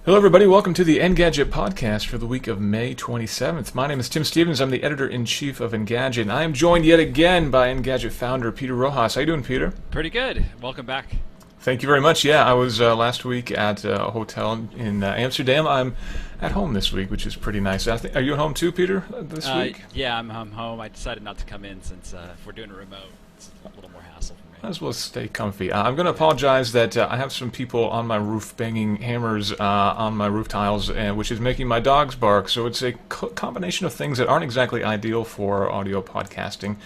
Hello everybody, welcome to the Engadget Podcast for the week of May 27th. My name is Tim Stevens, I'm the Editor-in-Chief of Engadget, and I am joined yet again by Engadget founder Peter Rojas. How you doing, Peter? Pretty good. Welcome back. Thank you very much. Yeah, I was last week at a hotel in Amsterdam. I'm at home this week, which is pretty nice. Are you at home too, Peter, this week? Yeah, I'm home. I decided not to come in since if we're doing a remote, it's a little more hassle for me. Might as well stay comfy. I'm going to apologize that I have some people on my roof banging hammers on my roof tiles, which is making my dogs bark. So it's a combination of things that aren't exactly ideal for audio podcasting.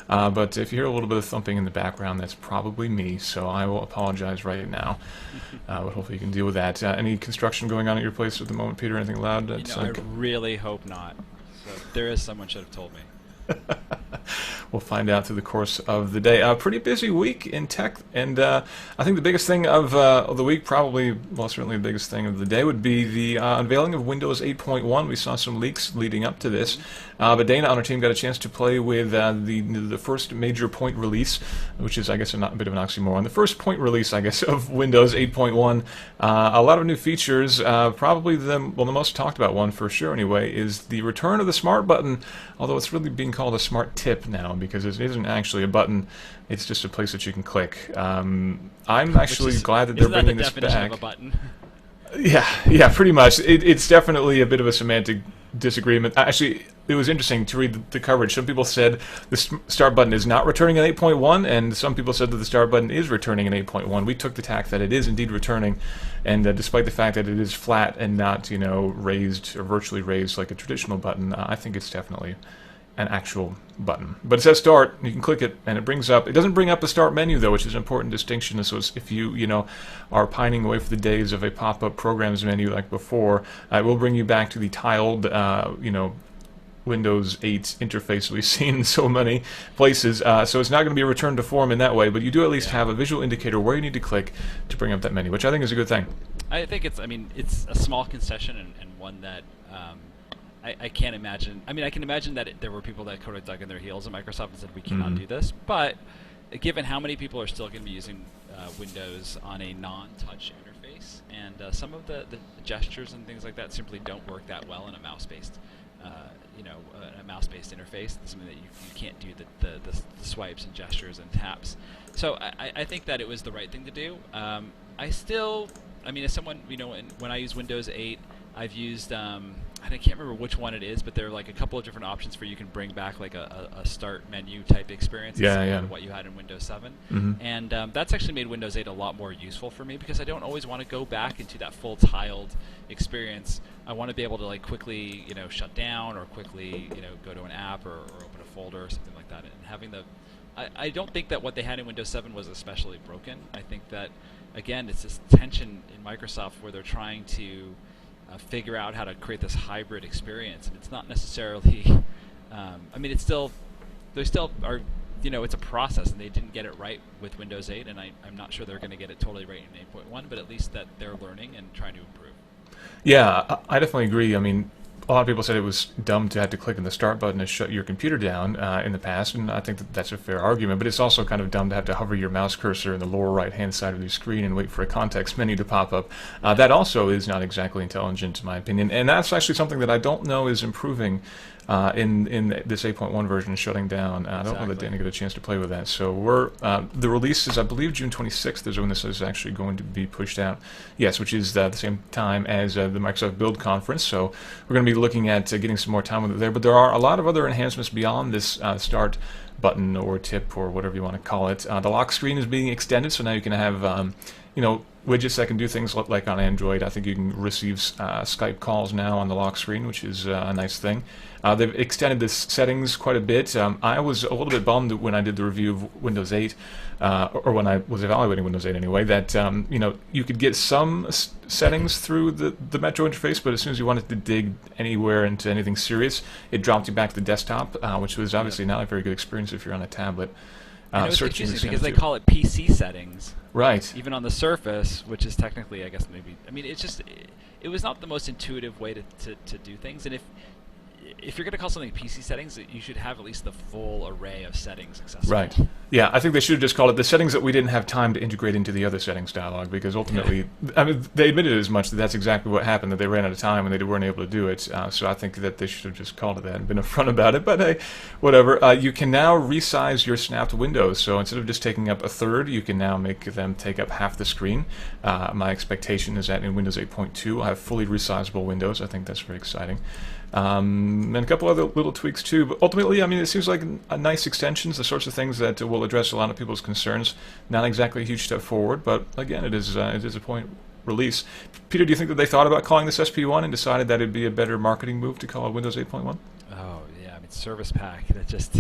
But if you hear a little bit of thumping in the background, that's probably me. So I will apologize right now. But hopefully you can deal with that. Any construction going on at your place at the moment, Peter? Anything loud? I really hope not. So if there is, someone should have told me. We'll find out through the course of the day. Pretty busy week in tech, and I think the biggest thing of the week, probably, well, certainly the biggest thing of the day, would be the unveiling of Windows 8.1. We saw some leaks leading up to this, but Dana on our team got a chance to play with the first major point release, which is, I guess, a bit of an oxymoron. The first point release, I guess, of Windows 8.1. A lot of new features. Probably the most talked about one for sure, anyway, is the return of the smart button. Although it's really being called a smart tip now, because it isn't actually a button, it's just a place that you can click. I'm actually glad that they're bringing this back. Isn't that the definition of a button? Yeah, pretty much. It's definitely a bit of a semantic disagreement. Actually, it was interesting to read the coverage. Some people said the start button is not returning in 8.1, and some people said that the start button is returning in 8.1. We took the tack that it is indeed returning, and despite the fact that it is flat and not, raised or virtually raised like a traditional button, I think it's definitely an actual button. But it says start, you can click it, and it doesn't bring up a start menu, though, which is an important distinction. So if you are pining away for the days of a pop-up programs menu like before, it will bring you back to the tiled, Windows 8 interface we've seen in so many places. So it's not going to be a return to form in that way, but you do at least have a visual indicator where you need to click to bring up that menu, which I think is a good thing. I think it's a small concession and one that I can't imagine. I can imagine that there were people that could have dug in their heels at Microsoft and said, we cannot do this. But given how many people are still going to be using Windows on a non-touch interface, and some of the gestures and things like that simply don't work that well in a mouse-based a mouse-based interface, something that you can't do the swipes and gestures and taps. So I think that it was the right thing to do. As someone, when I use Windows 8, I've used, I can't remember which one it is, but there are like a couple of different options for you can bring back like a start menu type experience similar to what you had in Windows 7. And that's actually made Windows 8 a lot more useful for me, because I don't always want to go back into that full tiled experience. I want to be able to like quickly shut down or quickly go to an app or open a folder or something like that. And having I don't think that what they had in Windows 7 was especially broken. I think that, again, it's this tension in Microsoft where they're trying to figure out how to create this hybrid experience, and it's not necessarily. It's still are. It's a process, and they didn't get it right with Windows 8, and I'm not sure they're going to get it totally right in 8.1. But at least that they're learning and trying to improve. Yeah, I definitely agree. A lot of people said it was dumb to have to click on the start button to shut your computer down in the past, and I think that's a fair argument, but it's also kind of dumb to have to hover your mouse cursor in the lower right-hand side of your screen and wait for a context menu to pop up. That also is not exactly intelligent, in my opinion, and that's actually something that I don't know is improving in this 8.1 version, shutting down. I don't know that Dana got a chance to play with that. So the release is, I believe, June 26th is when this is actually going to be pushed out. Yes, which is the same time as the Microsoft Build Conference. So we're going to be looking at getting some more time with it there. But there are a lot of other enhancements beyond this start button or tip or whatever you want to call it. The lock screen is being extended, so now you can have widgets that can do things like on Android. I think you can receive Skype calls now on the lock screen, which is a nice thing. They've extended the settings quite a bit. I was a little bit bummed when I did the review of Windows 8, or when I was evaluating Windows 8 anyway, that you could get some settings through the Metro interface, but as soon as you wanted to dig anywhere into anything serious, it dropped you back to the desktop, which was obviously not a very good experience if you're on a tablet. And it was confusing because they call it PC settings. Right. Even on the Surface, which is technically, I guess, maybe... it was not the most intuitive way to do things. And if if you're going to call something PC settings, you should have at least the full array of settings accessible. Right. Yeah, I think they should have just called it the settings that we didn't have time to integrate into the other settings dialog, because ultimately, I mean, they admitted as much that that's exactly what happened, that they ran out of time and they weren't able to do it. So I think that they should have just called it that and been upfront about it. But hey, whatever. You can now resize your snapped windows. So instead of just taking up a third, you can now make them take up half the screen. My expectation is that in Windows 8.2, I'll have fully resizable windows. I think that's very exciting. And a couple other little tweaks too, but ultimately, I mean, it seems like a nice extensions, the sorts of things that will address a lot of people's concerns. Not exactly a huge step forward, but again, it is a point release. Peter, do you think that they thought about calling this SP1 and decided that it'd be a better marketing move to call it Windows 8.1? Oh yeah, I mean, Service Pack. That just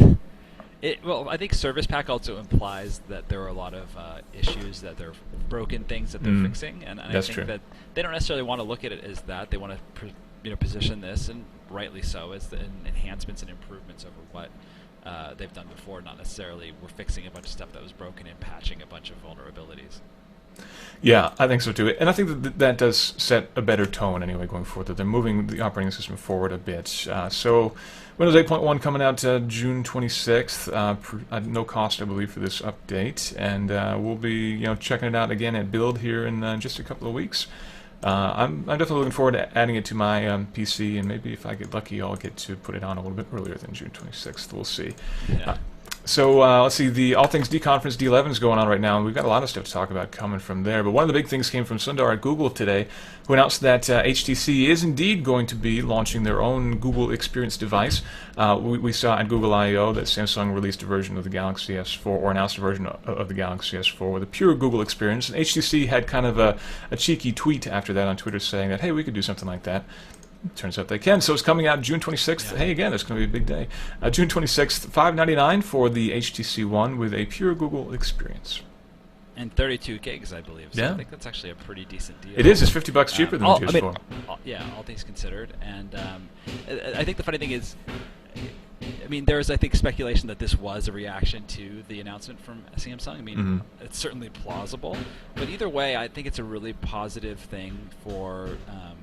well, I think Service Pack also implies that there are a lot of issues, that they're broken things that they're fixing, and I think that they don't necessarily want to look at it as that. They want to position this, and rightly so, as the enhancements and improvements over what they've done before, not necessarily we're fixing a bunch of stuff that was broken and patching a bunch of vulnerabilities. Yeah, I think so too. And I think that does set a better tone anyway going forward, that they're moving the operating system forward a bit. So Windows 8.1 coming out June 26th, no cost, I believe, for this update. And we'll be checking it out again at Build here in just a couple of weeks. I'm definitely looking forward to adding it to my PC, and maybe if I get lucky, I'll get to put it on a little bit earlier than June 26th. We'll see. Yeah. So let's see, the All Things D Conference D11 is going on right now, and we've got a lot of stuff to talk about coming from there. But one of the big things came from Sundar at Google today, who announced that HTC is indeed going to be launching their own Google Experience device. We saw at Google I/O that Samsung released a version of the Galaxy S4, or announced a version of the Galaxy S4 with a pure Google Experience. And HTC had kind of a cheeky tweet after that on Twitter saying that, hey, we could do something like that. Turns out they can. So it's coming out June 26th. Yeah. Hey, again, it's going to be a big day. June 26th, $599 for the HTC One with a pure Google Experience. And 32 gigs, I believe. So yeah. I think that's actually a pretty decent deal. It is. It's $50 cheaper than the PS4. Yeah, all things considered. And I think the funny thing is, I mean, there is, I think, speculation that this was a reaction to the announcement from Samsung. I mean, it's certainly plausible. But either way, I think it's a really positive thing for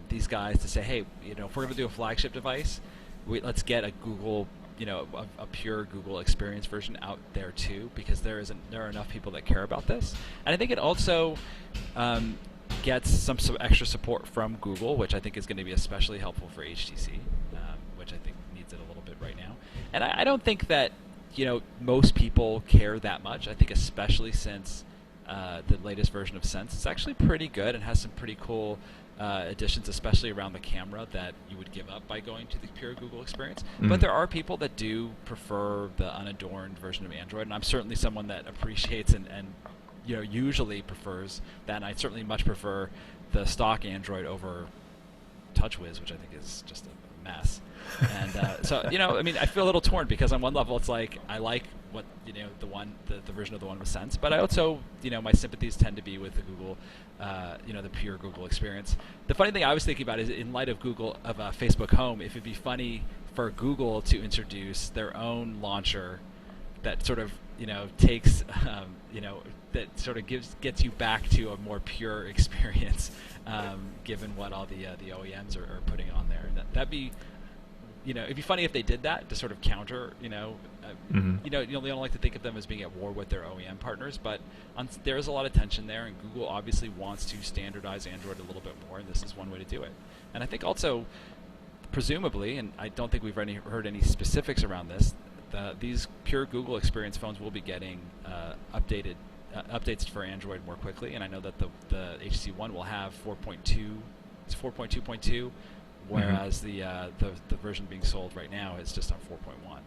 these guys to say, hey, if we're going to do a flagship device, let's get a Google, a pure Google Experience version out there too, because there are enough people that care about this. And I think it also gets some extra support from Google, which I think is going to be especially helpful for HTC, which I think needs it a little bit right now. And I don't think that most people care that much. I think especially since the latest version of Sense is actually pretty good and has some pretty cool additions, especially around the camera, that you would give up by going to the pure Google Experience. But there are people that do prefer the unadorned version of Android, and I'm certainly someone that appreciates and usually prefers that. And I certainly much prefer the stock Android over TouchWiz, which I think is just a mess. And so I mean, I feel a little torn, because on one level it's like I like what the version of the one with Sense, but I also my sympathies tend to be with the Google, the pure Google Experience. The funny thing I was thinking about is, in light of Facebook Home, if it'd be funny for Google to introduce their own launcher that sort of takes that sort of gets you back to a more pure experience, given what all the OEMs are putting on there. And that'd be it'd be funny if they did that to sort of counter, they don't like to think of them as being at war with their OEM partners, but there's a lot of tension there, and Google obviously wants to standardize Android a little bit more, and this is one way to do it. And I think also, presumably, and I don't think we've heard any specifics around this, these pure Google Experience phones will be getting updates for Android more quickly, and I know that the HTC One will have 4.2.2, whereas the version being sold right now is just on 4.1.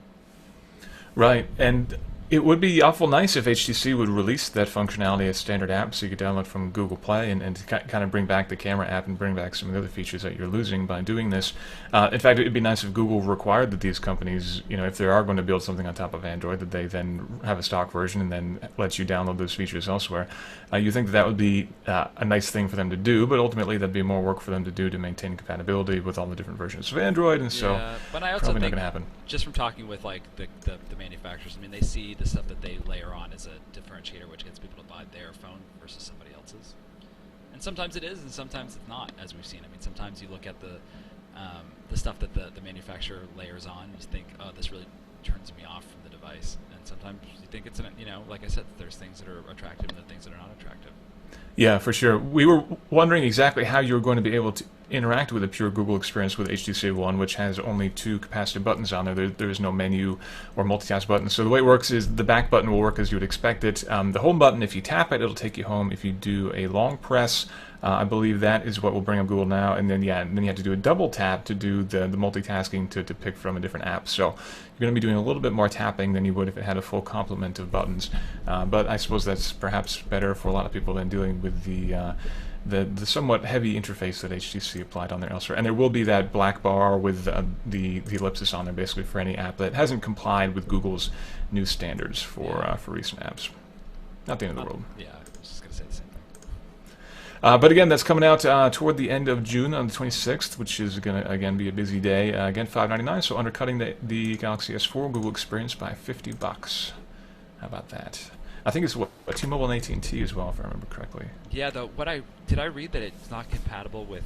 Right, and it would be awful nice if HTC would release that functionality as standard app, so you could download from Google Play and kind of bring back the camera app and bring back some of the other features that you're losing by doing this. In fact, it would be nice if Google required that these companies, if they are going to build something on top of Android, that they then have a stock version and then let you download those features elsewhere. You think that would be a nice thing for them to do, but ultimately that'd be more work for them to do to maintain compatibility with all the different versions of Android, and so but I also probably not think, going to happen. Just from talking with the manufacturers, I mean, they see the stuff that they layer on as a differentiator, which gets people to buy their phone versus somebody else's. And sometimes it is, and sometimes it's not, as we've seen. I mean, sometimes you look at the the stuff that the manufacturer layers on. You think, oh, this really turns me off from the device. And sometimes you think it's, like I said, there's things that are attractive and the things that are not attractive. Yeah, for sure. We were wondering exactly how you were going to be able to interact with a pure Google experience with HTC One, which has only 2 capacitive buttons on there. There is no menu or multitask button. So the way it works is the back button will work as you would expect it. The home button, if you tap it, it'll take you home. If you do a long press, I believe that is what will bring up Google Now, and then you have to do a double tap to do the multitasking to pick from a different app. So you're going to be doing a little bit more tapping than you would if it had a full complement of buttons. But I suppose that's perhaps better for a lot of people than dealing with the somewhat heavy interface that HTC applied on there elsewhere. And there will be that black bar with the ellipsis on there, basically for any app that hasn't complied with Google's new standards for recent apps. Not the end of the world. Yeah, I was just going to say the same thing. But again, that's coming out toward the end of June on the 26th, which is going to, again, be a busy day. Again, $599, so undercutting the Galaxy S4 Google experience by $50. How about that? I think it's a T-Mobile and AT&T as well, if I remember correctly. Yeah, did I read that it's not compatible with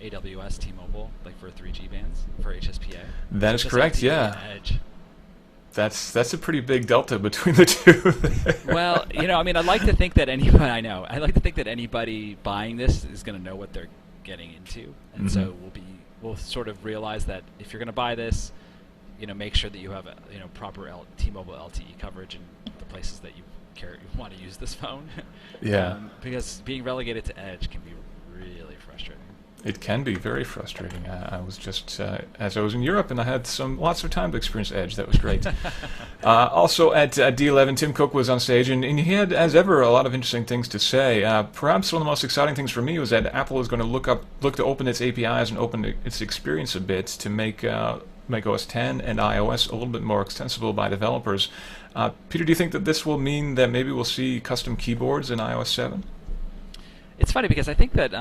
AWS T-Mobile, like for 3G bands, for HSPA? That is correct, yeah. Edge. That's a pretty big delta between the two. Well, I'd like to think that anybody buying this is going to know what they're getting into, and so we'll sort of realize that if you're going to buy this, make sure that you have proper T-Mobile LTE coverage in the places that you want to use this phone. Yeah. Because being relegated to Edge can be really frustrating. It can be very frustrating. I was just, as I was in Europe, and I had lots of time to experience Edge. That was great. Also at D11, Tim Cook was on stage, and he had, as ever, a lot of interesting things to say. Perhaps one of the most exciting things for me was that Apple is going to look to open its APIs and open its experience a bit to make OS X and iOS a little bit more extensible by developers. Peter, do you think that this will mean that maybe we'll see custom keyboards in iOS 7? It's funny because I think that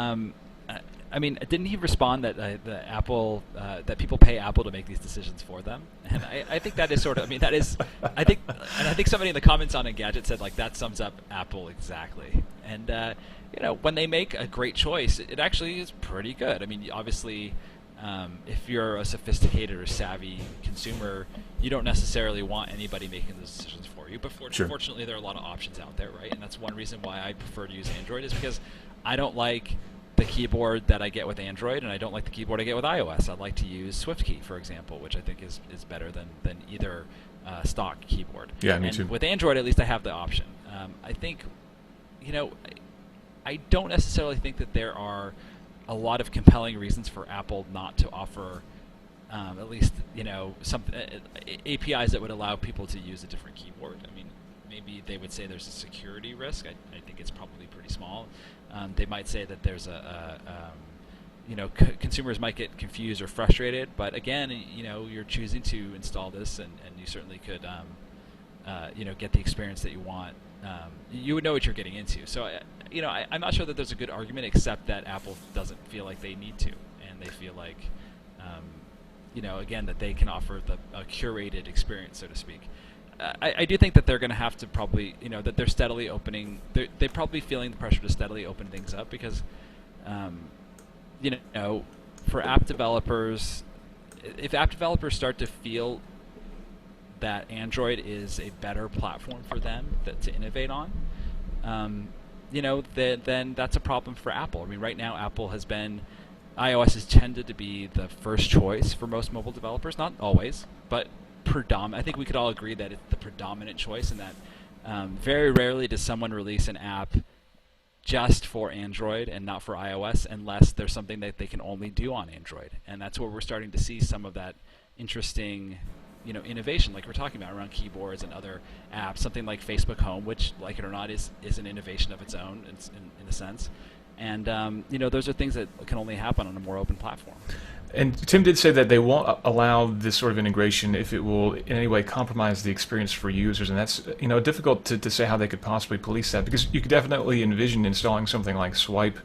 didn't he respond that that people pay Apple to make these decisions for them? And I think that is sort of, I think somebody in the comments on Engadget said, like, that sums up Apple exactly. And when they make a great choice, it actually is pretty good. I mean, obviously, if you're a sophisticated or savvy consumer, you don't necessarily want anybody making those decisions for you. But fortunately, there are a lot of options out there, right? And that's one reason why I prefer to use Android, is because I don't like the keyboard that I get with Android, and I don't like the keyboard I get with iOS. I like to use SwiftKey, for example, which I think is better than either stock keyboard. Yeah, me too. With Android, at least I have the option. I think, I don't necessarily think that there are a lot of compelling reasons for Apple not to offer at least some APIs that would allow people to use a different keyboard. I mean, maybe they would say there's a security risk. I think it's probably pretty small. They might say that there's consumers might get confused or frustrated, but again, you're choosing to install this, and you certainly could, get the experience that you want. You would know what you're getting into. So, I'm not sure that there's a good argument, except that Apple doesn't feel like they need to, and they feel like, again, that they can offer a curated experience, so to speak. I do think that they're going to have to probably, that they're steadily opening. They're probably feeling the pressure to steadily open things up because, for app developers, if app developers start to feel that Android is a better platform for them to innovate on, then that's a problem for Apple. I mean, right now, iOS has tended to be the first choice for most mobile developers. Not always, but I think we could all agree that it's the predominant choice, and that very rarely does someone release an app just for Android and not for iOS unless there's something that they can only do on Android. And that's where we're starting to see some of that interesting innovation, like we're talking about around keyboards and other apps. Something like Facebook Home, which, like it or not, is an innovation of its own in a sense. And those are things that can only happen on a more open platform. And Tim did say that they won't allow this sort of integration if it will in any way compromise the experience for users, and that's difficult to say how they could possibly police that, because you could definitely envision installing something like Swipe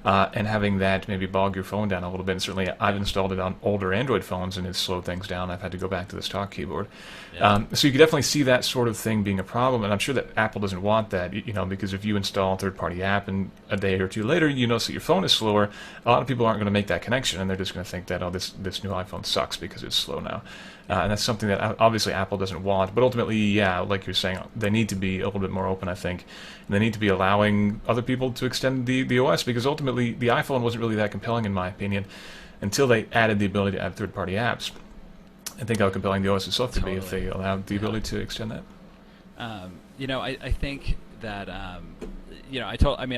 and having that maybe bog your phone down a little bit. And certainly I've installed it on older Android phones and it's slowed things down. I've had to go back to the stock keyboard. Yeah. So you could definitely see that sort of thing being a problem, and I'm sure that Apple doesn't want that, because if you install a third-party app and a day or two later you notice that your phone is slower, a lot of people aren't going to make that connection, and they're just going to think that, oh, this new iPhone sucks because it's slow now. And that's something that obviously Apple doesn't want. But ultimately, yeah, like you're saying, they need to be a little bit more open, I think. And they need to be allowing other people to extend the OS, because ultimately the iPhone wasn't really that compelling, in my opinion, until they added the ability to add third-party apps. I think how compelling the OS itself could be if they allowed the ability to extend that. I think that I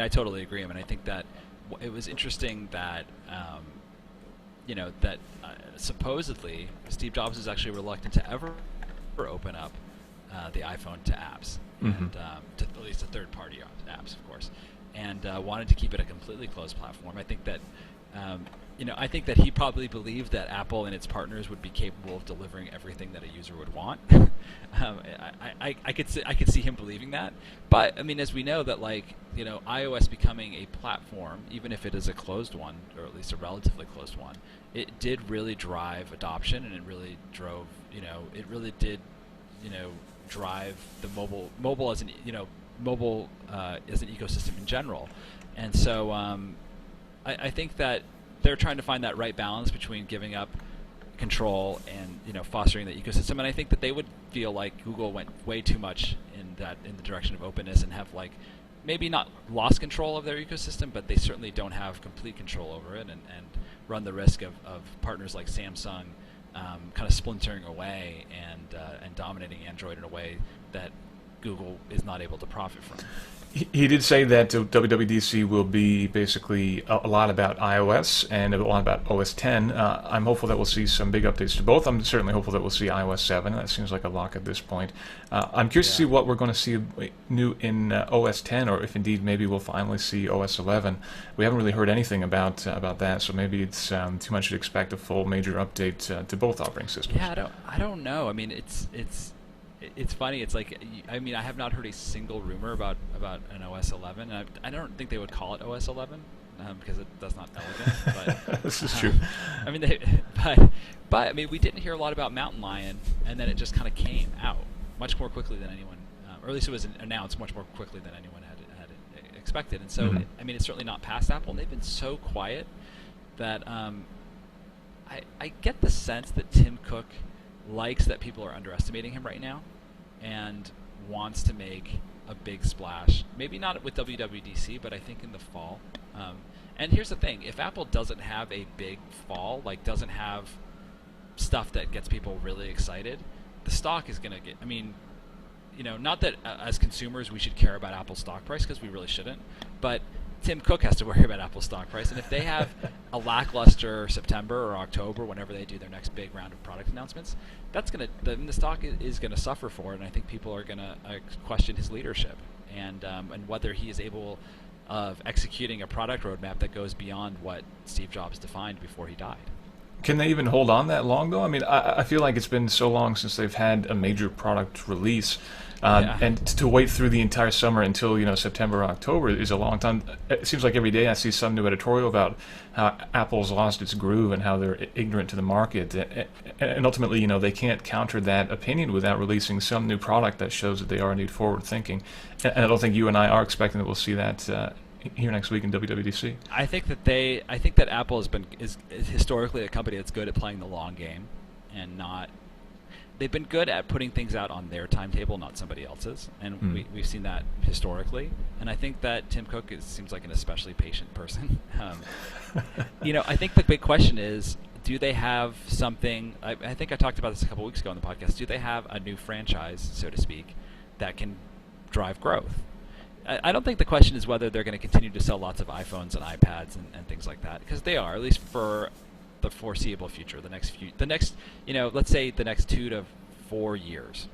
totally agree. I mean, I think that it was interesting that supposedly Steve Jobs is actually reluctant to ever open up the iPhone to apps, and to at least to third-party apps, of course, and wanted to keep it a completely closed platform. I think that he probably believed that Apple and its partners would be capable of delivering everything that a user would want. I could see him believing that, but I mean, as we know, that iOS becoming a platform, even if it is a closed one, or at least a relatively closed one, it did really drive adoption, and it really drove, drive the mobile as an ecosystem in general. And so I think that they're trying to find that right balance between giving up control and fostering the ecosystem. And I think that they would feel like Google went way too much in the direction of openness, and have maybe not lost control of their ecosystem, but they certainly don't have complete control over it, and run the risk of partners like Samsung kind of splintering away and dominating Android in a way that Google is not able to profit from. He did say that WWDC will be basically a lot about iOS and a lot about OS 10. I'm hopeful that we'll see some big updates to both. I'm certainly hopeful that we'll see iOS 7. That seems like a lock at this point. I'm curious to see what we're going to see new in OS 10, or if indeed maybe we'll finally see OS 11. We haven't really heard anything about that, so maybe it's too much to expect a full major update to both operating systems. Yeah, I don't know. I mean, it's funny. It's like, I mean, I have not heard a single rumor about an OS 11. And I don't think they would call it OS 11 because that's not elegant. But this is true. I mean, but I mean, we didn't hear a lot about Mountain Lion, and then it just kind of came out much more quickly than anyone, or at least it was announced much more quickly than anyone had expected. And so, I mean, it's certainly not past Apple, and they've been so quiet that I get the sense that Tim Cook likes that people are underestimating him right now, and wants to make a big splash. Maybe not with WWDC, but I think in the fall. And here's the thing: if Apple doesn't have a big fall, doesn't have stuff that gets people really excited, the stock is going to get. I mean, not that as consumers we should care about Apple's stock price, because we really shouldn't, but Tim Cook has to worry about Apple's stock price. And if they have a lackluster September or October, whenever they do their next big round of product announcements, the stock is going to suffer for it. And I think people are going to question his leadership and whether he is able of executing a product roadmap that goes beyond what Steve Jobs defined before he died. Can they even hold on that long, though? I mean, I feel like it's been so long since they've had a major product release. And to wait through the entire summer until September or October is a long time. It seems like every day I see some new editorial about how Apple's lost its groove and how they're ignorant to the market, and ultimately they can't counter that opinion without releasing some new product that shows that they are indeed forward thinking. And I don't think you and I are expecting that we'll see that here next week in WWDC. I think that Apple is historically a company that's good at playing the long game, and not. They've been good at putting things out on their timetable, not somebody else's, and we've seen that historically. And I think that Tim Cook seems like an especially patient person. I think the big question is, do they have something? I think I talked about this a couple weeks ago on the podcast. Do they have a new franchise, so to speak, that can drive growth? I don't think the question is whether they're going to continue to sell lots of iPhones and iPads and things like that, because they are, at least for the foreseeable future, let's say the next 2 to 4 years,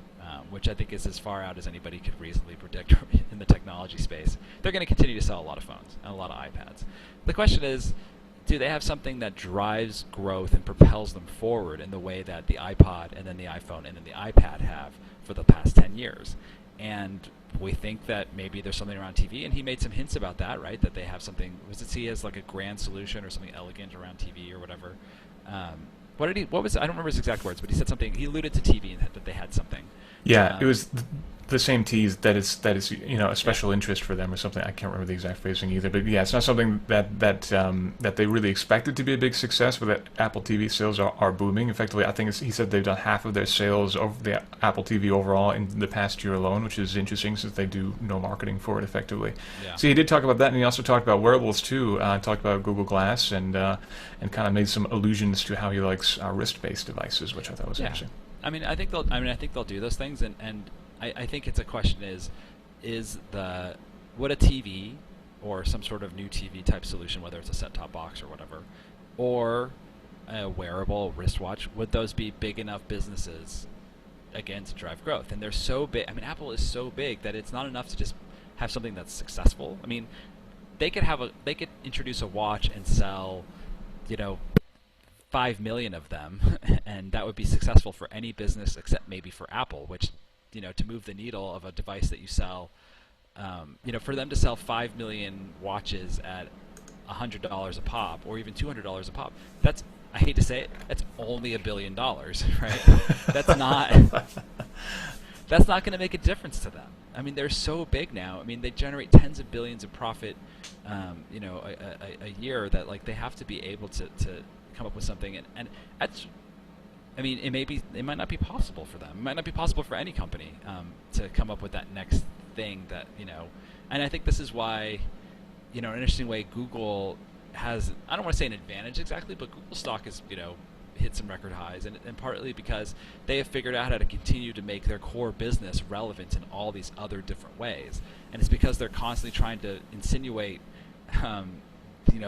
which I think is as far out as anybody could reasonably predict in the technology space. They're going to continue to sell a lot of phones and a lot of iPads. The question is, do they have something that drives growth and propels them forward in the way that the iPod and then the iPhone and then the iPad have for the past 10 years? And we think that maybe there's something around TV, and he made some hints about that, right? That they have something, was it see as like a grand solution or something elegant around TV or whatever. What was, I don't remember his exact words, but he said something, he alluded to TV and that they had something. Yeah, it was the same tease that is a special interest for them or something. I can't remember the exact phrasing either, but yeah, it's not something that they really expected to be a big success, but that Apple TV sales are booming. Effectively, I think he said they've done half of their sales of the Apple TV overall in the past year alone, which is interesting since they do no marketing for it effectively. Yeah. So he did talk about that, and he also talked about wearables too. Talked about Google Glass and kind of made some allusions to how he likes wrist-based devices, which I thought was interesting. I think they'll do those things, and I think it's a question would a TV or some sort of new TV type solution, whether it's a set-top box or whatever, or a wearable wristwatch, would those be big enough businesses again to drive growth? And they're so big. I mean, Apple is so big that it's not enough to just have something that's successful. I mean, they could introduce a watch and sell, 5 million of them, and that would be successful for any business except maybe for Apple, which, to move the needle of a device that you sell, for them to sell 5 million watches at $100 a pop or even $200 a pop, that's, I hate to say it, that's only $1 billion, right? That's not going to make a difference to them. I mean, they're so big now. I mean, they generate tens of billions of profit, a year, that like they have to be able to come up with something, and that's, I mean, it might not be possible for them. It might not be possible for any company to come up with that next thing that, and I think this is why, in an interesting way, Google has, I don't want to say an advantage exactly, but Google stock has, hit some record highs, and partly because they have figured out how to continue to make their core business relevant in all these other different ways, and it's because they're constantly trying to insinuate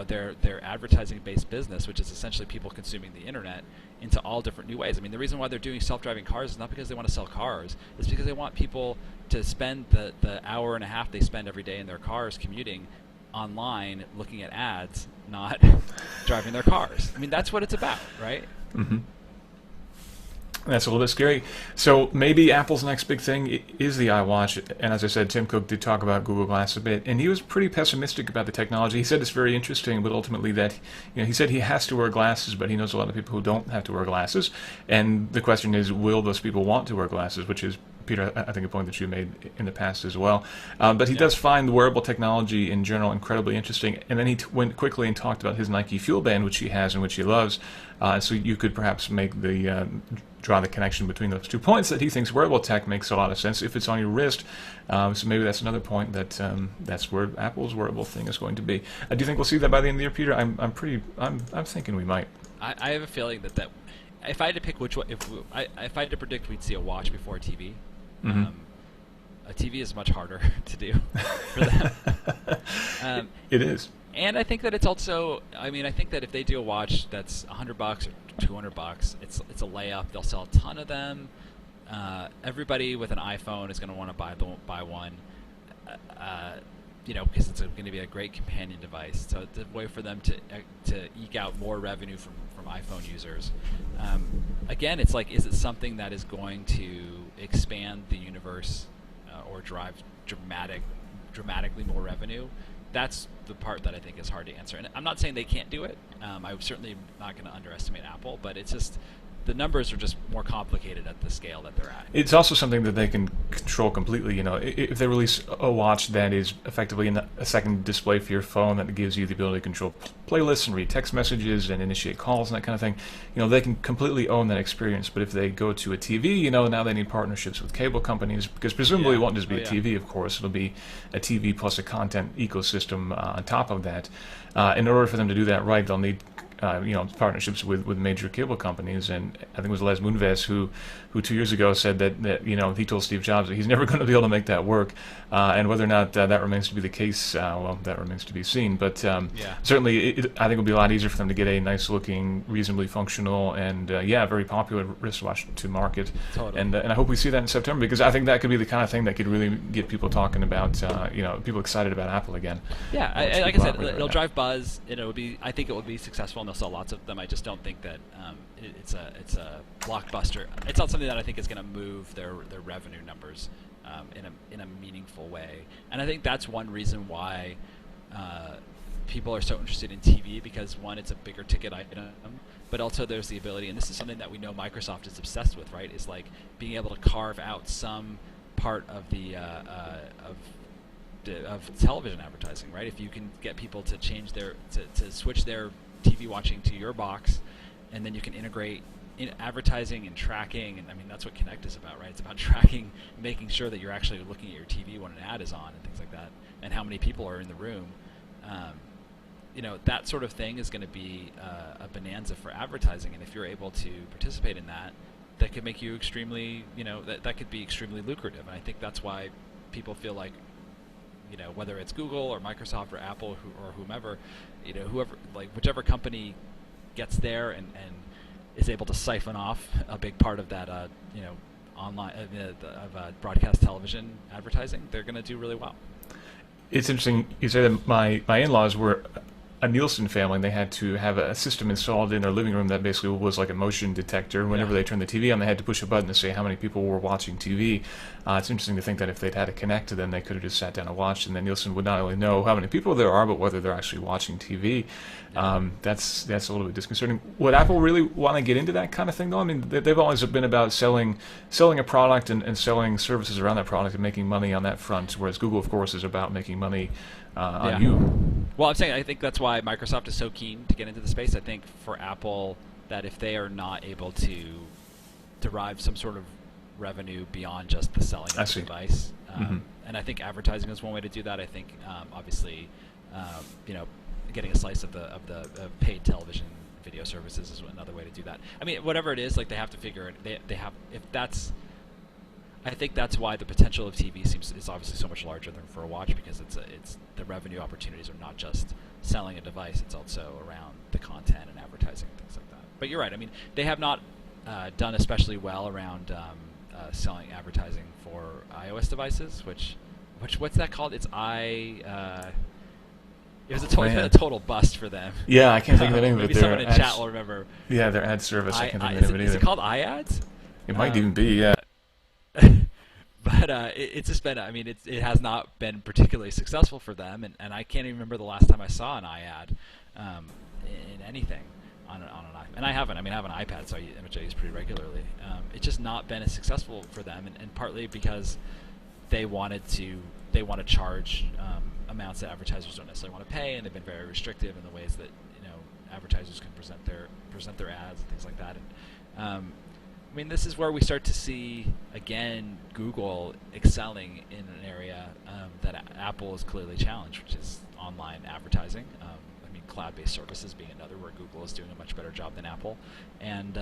their advertising-based business, which is essentially people consuming the internet, into all different new ways. I mean, the reason why they're doing self-driving cars is not because they want to sell cars. It's because they want people to spend the hour and a half they spend every day in their cars commuting online, looking at ads, not driving their cars. I mean, that's what it's about, right? Mm-hmm. That's a little bit scary. So maybe Apple's next big thing is the iWatch. And as I said, Tim Cook did talk about Google Glass a bit, and he was pretty pessimistic about the technology. He said it's very interesting, but ultimately that, he said he has to wear glasses, but he knows a lot of people who don't have to wear glasses. And the question is, will those people want to wear glasses, which is, Peter, I think a point that you made in the past as well. But he does find the wearable technology in general incredibly interesting. And then he went quickly and talked about his Nike Fuel Band, which he has and which he loves. So you could perhaps make draw the connection between those 2 points, that he thinks wearable tech makes a lot of sense if it's on your wrist. So maybe that's another point that that's where Apple's wearable thing is going to be. Do you think we'll see that by the end of the year, Peter? I'm thinking we might. I have a feeling that if I had to pick which one, if I had to predict we'd see a watch before a TV. Mm-hmm. A TV is much harder to do for them. It is. And I think that it's also, I think that if they do a watch that's $100 or $200, it's a layup. They'll sell a ton of them. Everybody with an iPhone is going to want to buy one, because it's going to be a great companion device. So it's a way for them to eke out more revenue from iPhone users. Again, it's like, is it something that is going to expand the universe or drive dramatically more revenue? That's the part that I think is hard to answer. And I'm not saying they can't do it. I'm certainly not going to underestimate Apple, but it's just the numbers are just more complicated at the scale that they're at. It's also something that they can control completely. If they release a watch that is effectively a second display for your phone that gives you the ability to control playlists and read text messages and initiate calls and that kind of thing, they can completely own that experience. But if they go to a TV, now they need partnerships with cable companies, because presumably it won't just be a TV, of course. It'll be a TV plus a content ecosystem on top of that. In order for them to do that right, they'll need partnerships with major cable companies. And I think it was Les Moonves who 2 years ago said that he told Steve Jobs that he's never going to be able to make that work. And whether or not that remains to be the case, well, that remains to be seen. But certainly, I think it would be a lot easier for them to get a nice-looking, reasonably functional, and very popular wristwatch to market. Totally. And I hope we see that in September, because I think that could be the kind of thing that could really get people talking about, people excited about Apple again. Yeah, like I said, it'll drive buzz. I think it will be successful, and they'll sell lots of them. I just don't think that it's a blockbuster. It's not something that I think is going to move their revenue numbers in a meaningful way. And I think that's one reason why people are so interested in TV, because one, it's a bigger ticket item, but also there's the ability, and this is something that we know Microsoft is obsessed with, right? Is like being able to carve out some part of the of television advertising, right? If you can get people to change to switch their TV watching to your box, and then you can integrate in advertising and tracking, and I mean that's what Connect is about, right? It's about tracking, making sure that you're actually looking at your TV when an ad is on and things like that, and how many people are in the room. That sort of thing is going to be a bonanza for advertising, and if you're able to participate in that, that could make you extremely, that could be extremely lucrative. And I think that's why people feel like, whether it's Google or Microsoft or Apple or whomever, whichever company gets there and is able to siphon off a big part of that, online broadcast television advertising, they're going to do really well. It's interesting you say that my in-laws were a Nielsen family, and they had to have a system installed in their living room that basically was like a motion detector. Whenever they turned the TV on, they had to push a button to say how many people were watching TV. It's interesting to think that if they'd had it connected, then they could have just sat down and watched, and then Nielsen would not only know how many people there are, but whether they're actually watching TV. That's a little bit disconcerting. Would Apple really want to get into that kind of thing, though? I mean, they've always been about selling a product and selling services around that product and making money on that front, whereas Google, of course, is about making money on you. Well, I think that's why Microsoft is so keen to get into the space. I think for Apple, that if they are not able to derive some sort of revenue beyond just the selling of the device, and I think advertising is one way to do that. I think obviously, getting a slice of the paid television video services is another way to do that. I mean, whatever it is, like they have to figure it. They have, if that's. I think that's why the potential of TV is obviously so much larger than for a watch, because it's the revenue opportunities are not just selling a device; it's also around the content and advertising and things like that. But you're right. I mean, they have not done especially well around selling advertising for iOS devices. What's that called? It's it was been a total bust for them. Yeah, I can't think of the name of it. Maybe someone in chat will remember. Yeah, their ad service. I can't think of the name of it either. Is it called iAds? It might even be, yeah. But it's just been, I mean, it has not been particularly successful for them, and I can't even remember the last time I saw an iAd in anything on an iPad. And I have an iPad, which I use pretty regularly. It's just not been as successful for them, and partly because they want to charge amounts that advertisers don't necessarily want to pay, and they've been very restrictive in the ways that advertisers can present their ads and things like that. And I mean, this is where we start to see, again, Google excelling in an area that Apple is clearly challenged, which is online advertising. I mean, cloud-based services being another where Google is doing a much better job than Apple. And,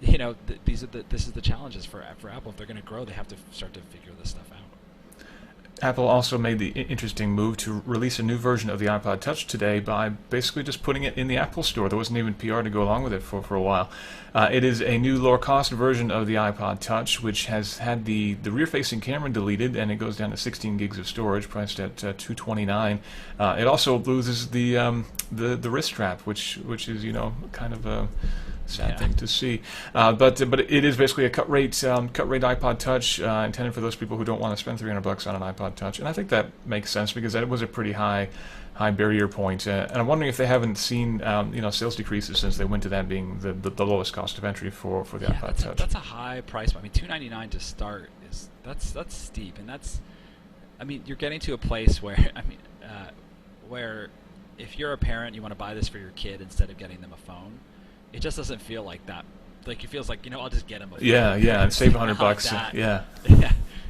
this is the challenges for Apple. If they're going to grow, they have to start to figure this stuff out. Apple also made the interesting move to release a new version of the iPod Touch today by basically just putting it in the Apple Store. There wasn't even PR to go along with it for a while. It is a new lower-cost version of the iPod Touch, which has had the rear-facing camera deleted, and it goes down to 16 gigs of storage, priced at $229. It also loses the wrist strap, which is kind of a sad thing to see, but it is basically a cut rate iPod Touch intended for those people who don't want to spend $300 on an iPod Touch, and I think that makes sense because that was a pretty high barrier point, and I'm wondering if they haven't seen sales decreases since they went to that being the lowest cost of entry for the iPod Touch. That's a high price. I mean, $299 to start that's steep, and you're getting to a place where where if you're a parent, you want to buy this for your kid instead of getting them a phone. It just doesn't feel like that. Like, it feels like, I'll just get him a phone. Yeah, and save $100. Yeah.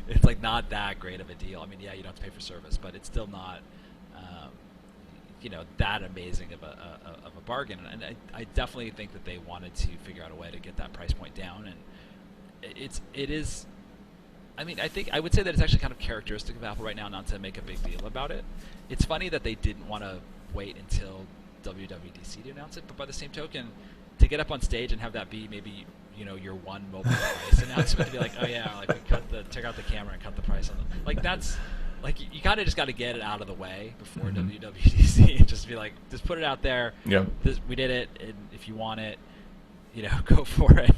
It's like not that great of a deal. I mean, you don't have to pay for service, but it's still not. that amazing of a bargain. And I definitely think that they wanted to figure out a way to get that price point down, and it is. I mean, I would say that it's actually kind of characteristic of Apple right now not to make a big deal about it. It's funny that they didn't want to wait until WWDC to announce it, but by the same token, to get up on stage and have that be maybe your one mobile device announcement, to be like, oh yeah, like we took out the camera and cut the price on them. Like that's like you kind of just got to get it out of the way before WWDC and just be like, just put it out there. Yeah, we did it, and if you want it, go for it.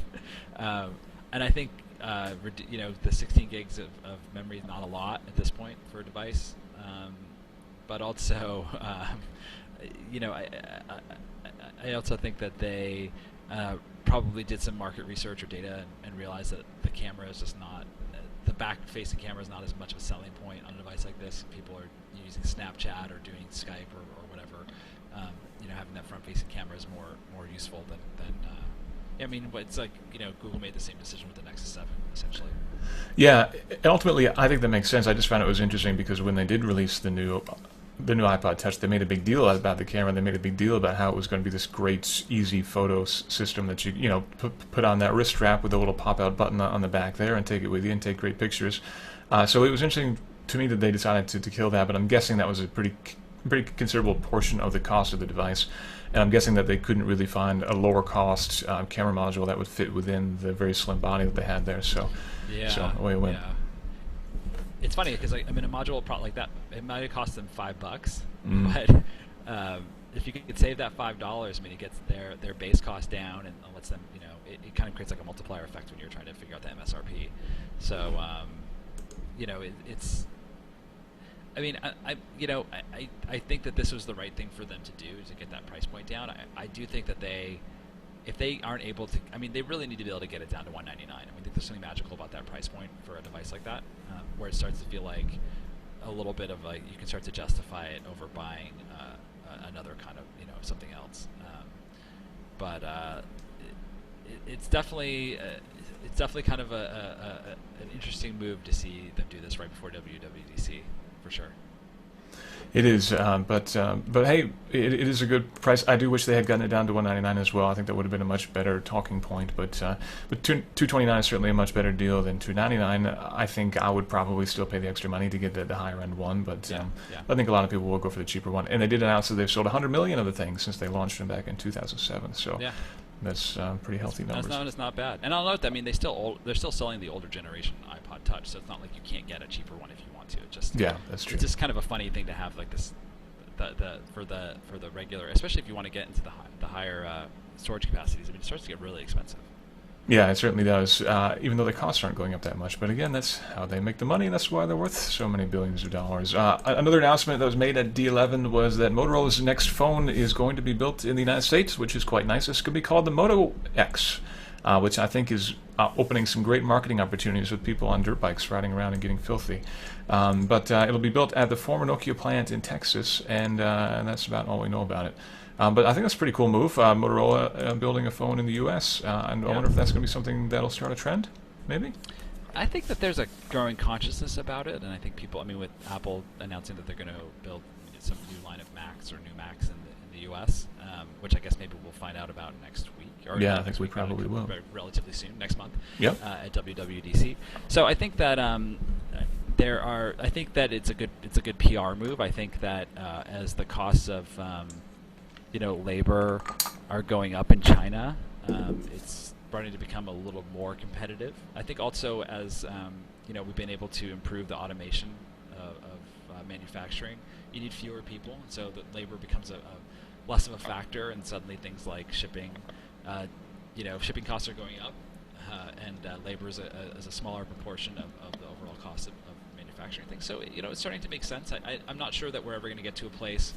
And I think the 16 gigs of memory is not a lot at this point for a device, but also I also think that they probably did some market research or data and realized that the camera is just not, the back-facing camera is not as much of a selling point on a device like this. People are using Snapchat or doing Skype or whatever. Having that front-facing camera is more useful than I mean, it's like, Google made the same decision with the Nexus 7, essentially. Yeah, ultimately, I think that makes sense. I just found it was interesting because when they did release the new iPod Touch, they made a big deal about the camera. They made a big deal about how it was going to be this great, easy photo system that you put on that wrist strap with a little pop-out button on the back there and take it with you and take great pictures. So it was interesting to me that they decided to kill that, but I'm guessing that was a pretty considerable portion of the cost of the device. And I'm guessing that they couldn't really find a lower cost camera module that would fit within the very slim body that they had there. So, away it went. Yeah. It's funny because a module like that, it might have cost them $5, but if you could save that $5, I mean, it gets their base cost down and lets them, it kind of creates like a multiplier effect when you're trying to figure out the MSRP. So, it's. I mean, I think that this was the right thing for them to do to get that price point down. I do think that if they aren't able to, I mean, they really need to be able to get it down to $199. I mean, I think there's something magical about that price point for a device like that, where it starts to feel like a little bit of like you can start to justify it over buying another kind of something else. But it's definitely kind of an interesting move to see them do this right before WWDC. For sure. It is, but hey, it is a good price. I do wish they had gotten it down to $199 as well. I think that would have been a much better talking point. But $229 is certainly a much better deal than $299. I think I would probably still pay the extra money to get the higher end one. But I think a lot of people will go for the cheaper one. And they did announce that they've sold 100 million of the things since they launched them back in 2007. So that's pretty healthy numbers. It's not bad. And I'll note that they're still selling the older generation iPod Touch. So it's not like you can't get a cheaper one if you want to. That's true. It's just kind of a funny thing to have like this, for the regular, especially if you want to get into the higher storage capacities. I mean, it starts to get really expensive. Yeah, it certainly does. Even though the costs aren't going up that much, but again, that's how they make the money, and that's why they're worth so many billions of dollars. Another announcement that was made at D11 was that Motorola's next phone is going to be built in the United States, which is quite nice. This could be called the Moto X, which I think is opening some great marketing opportunities with people on dirt bikes riding around and getting filthy. But it'll be built at the former Nokia plant in Texas, and that's about all we know about it. But I think that's a pretty cool move. Motorola building a phone in the U.S., and I wonder if that's going to be something that'll start a trend, maybe? I think that there's a growing consciousness about it, and I think people, I mean, with Apple announcing that they're going to build some new line of Macs or new Macs in the U.S., which I guess maybe we'll find out about next week. Or I think we probably will. Relatively soon, next month. Yep. At WWDC. So I think that I think that it's a good PR move. I think that as the costs of labor are going up in China, it's starting to become a little more competitive. I think also as we've been able to improve the automation of manufacturing, you need fewer people, so the labor becomes a less of a factor, and suddenly things like shipping costs are going up, and labor is a smaller proportion of the overall cost of manufacturing things. So it's starting to make sense. I'm not sure that we're ever going to get to a place.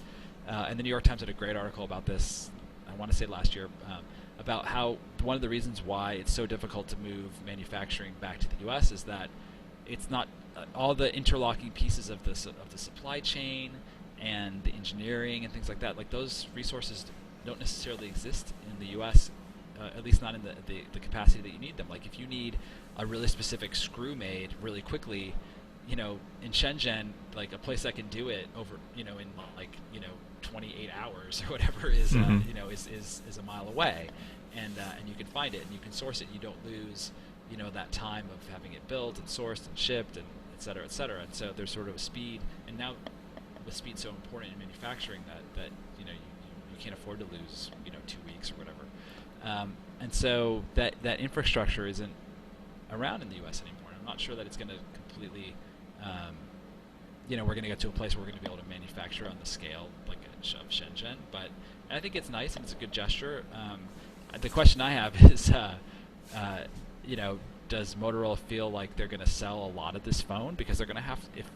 And the New York Times had a great article about this, I want to say last year, about how one of the reasons why it's so difficult to move manufacturing back to the U.S. is that it's not all the interlocking pieces of the supply chain and the engineering and things like that. Like those resources don't necessarily exist in the U.S., at least not in the capacity that you need them. Like if you need a really specific screw made really quickly, in Shenzhen, like a place that can do it over, in like 28 hours or whatever is is a mile away, and you can find it and you can source it. And you don't lose that time of having it built and sourced and shipped and et cetera, et cetera. And so there's sort of a speed, and now with speed so important in manufacturing that you can't afford to lose 2 weeks or whatever. And so that infrastructure isn't around in the U.S. anymore. I'm not sure that it's going to completely, we're going to get to a place where we're going to be able to manufacture on the scale like of Shenzhen. But I think it's nice and it's a good gesture. The question I have is, does Motorola feel like they're going to sell a lot of this phone? Because they're going to have, if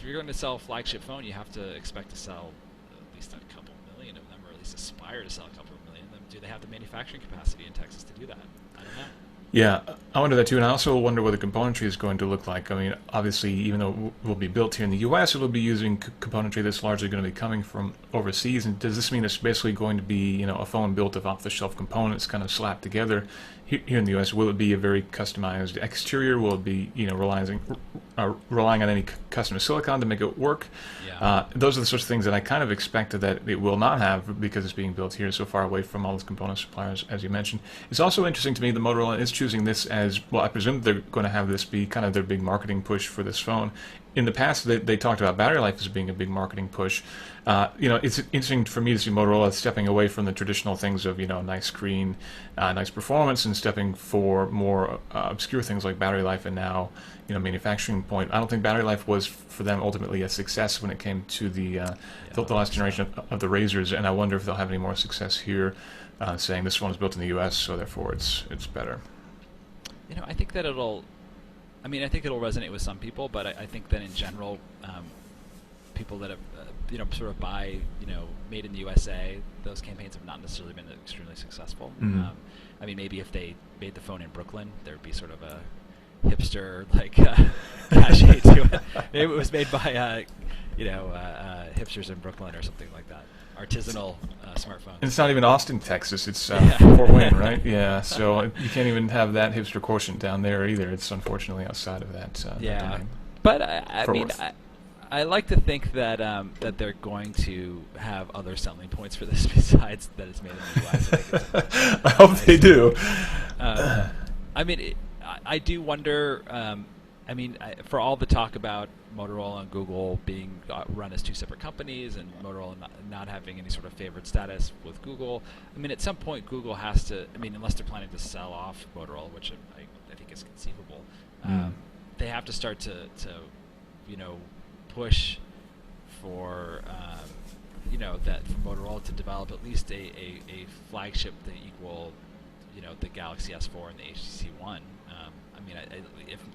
you're going to sell a flagship phone, you have to expect to sell at least a couple million of them, or at least aspire to sell a couple of million of them. Do they have the manufacturing capacity in Texas to do that? I don't know. Yeah, I wonder that too, and I also wonder what the componentry is going to look like. I mean, obviously, even though it will be built here in the U.S., it will be using componentry that's largely going to be coming from overseas. And does this mean it's basically going to be, a phone built of off-the-shelf components kind of slapped together here in the U.S.? Will it be a very customized exterior? Will it be, relying on any custom silicon to make it work? Yeah. Those are the sorts of things that I kind of expected that it will not have because it's being built here so far away from all those component suppliers, as you mentioned. It's also interesting to me that Motorola is choosing this as, well, I presume they're going to have this be kind of their big marketing push for this phone. In the past, they talked about battery life as being a big marketing push. It's interesting for me to see Motorola stepping away from the traditional things of, nice screen, nice performance, and stepping for more obscure things like battery life and now, manufacturing point. I don't think battery life was, for them, ultimately a success when it came to the last generation of the Razors, and I wonder if they'll have any more success here, saying this one is built in the U.S., so therefore it's better. I think that it'll resonate with some people, but I think that in general, people that have, sort of buy, made in the USA, those campaigns have not necessarily been extremely successful. Mm-hmm. Maybe if they made the phone in Brooklyn, there would be sort of a hipster, cachet to it. Maybe it was made by, hipsters in Brooklyn or something like that. Artisanal smartphone. And it's not even Austin, Texas. It's Fort Wayne, right? Yeah. So you can't even have that hipster quotient down there either. It's unfortunately outside of that. Yeah. That But I like to think that that they're going to have other selling points for this besides that it's made in the U.S. I hope they do. I do wonder. For all the talk about Motorola and Google being run as two separate companies and Motorola not having any sort of favored status with Google, at some point Google has to, unless they're planning to sell off Motorola, which I think is conceivable, they have to start to push for, that for Motorola to develop at least a flagship that equal, the Galaxy S4 and the HTC One.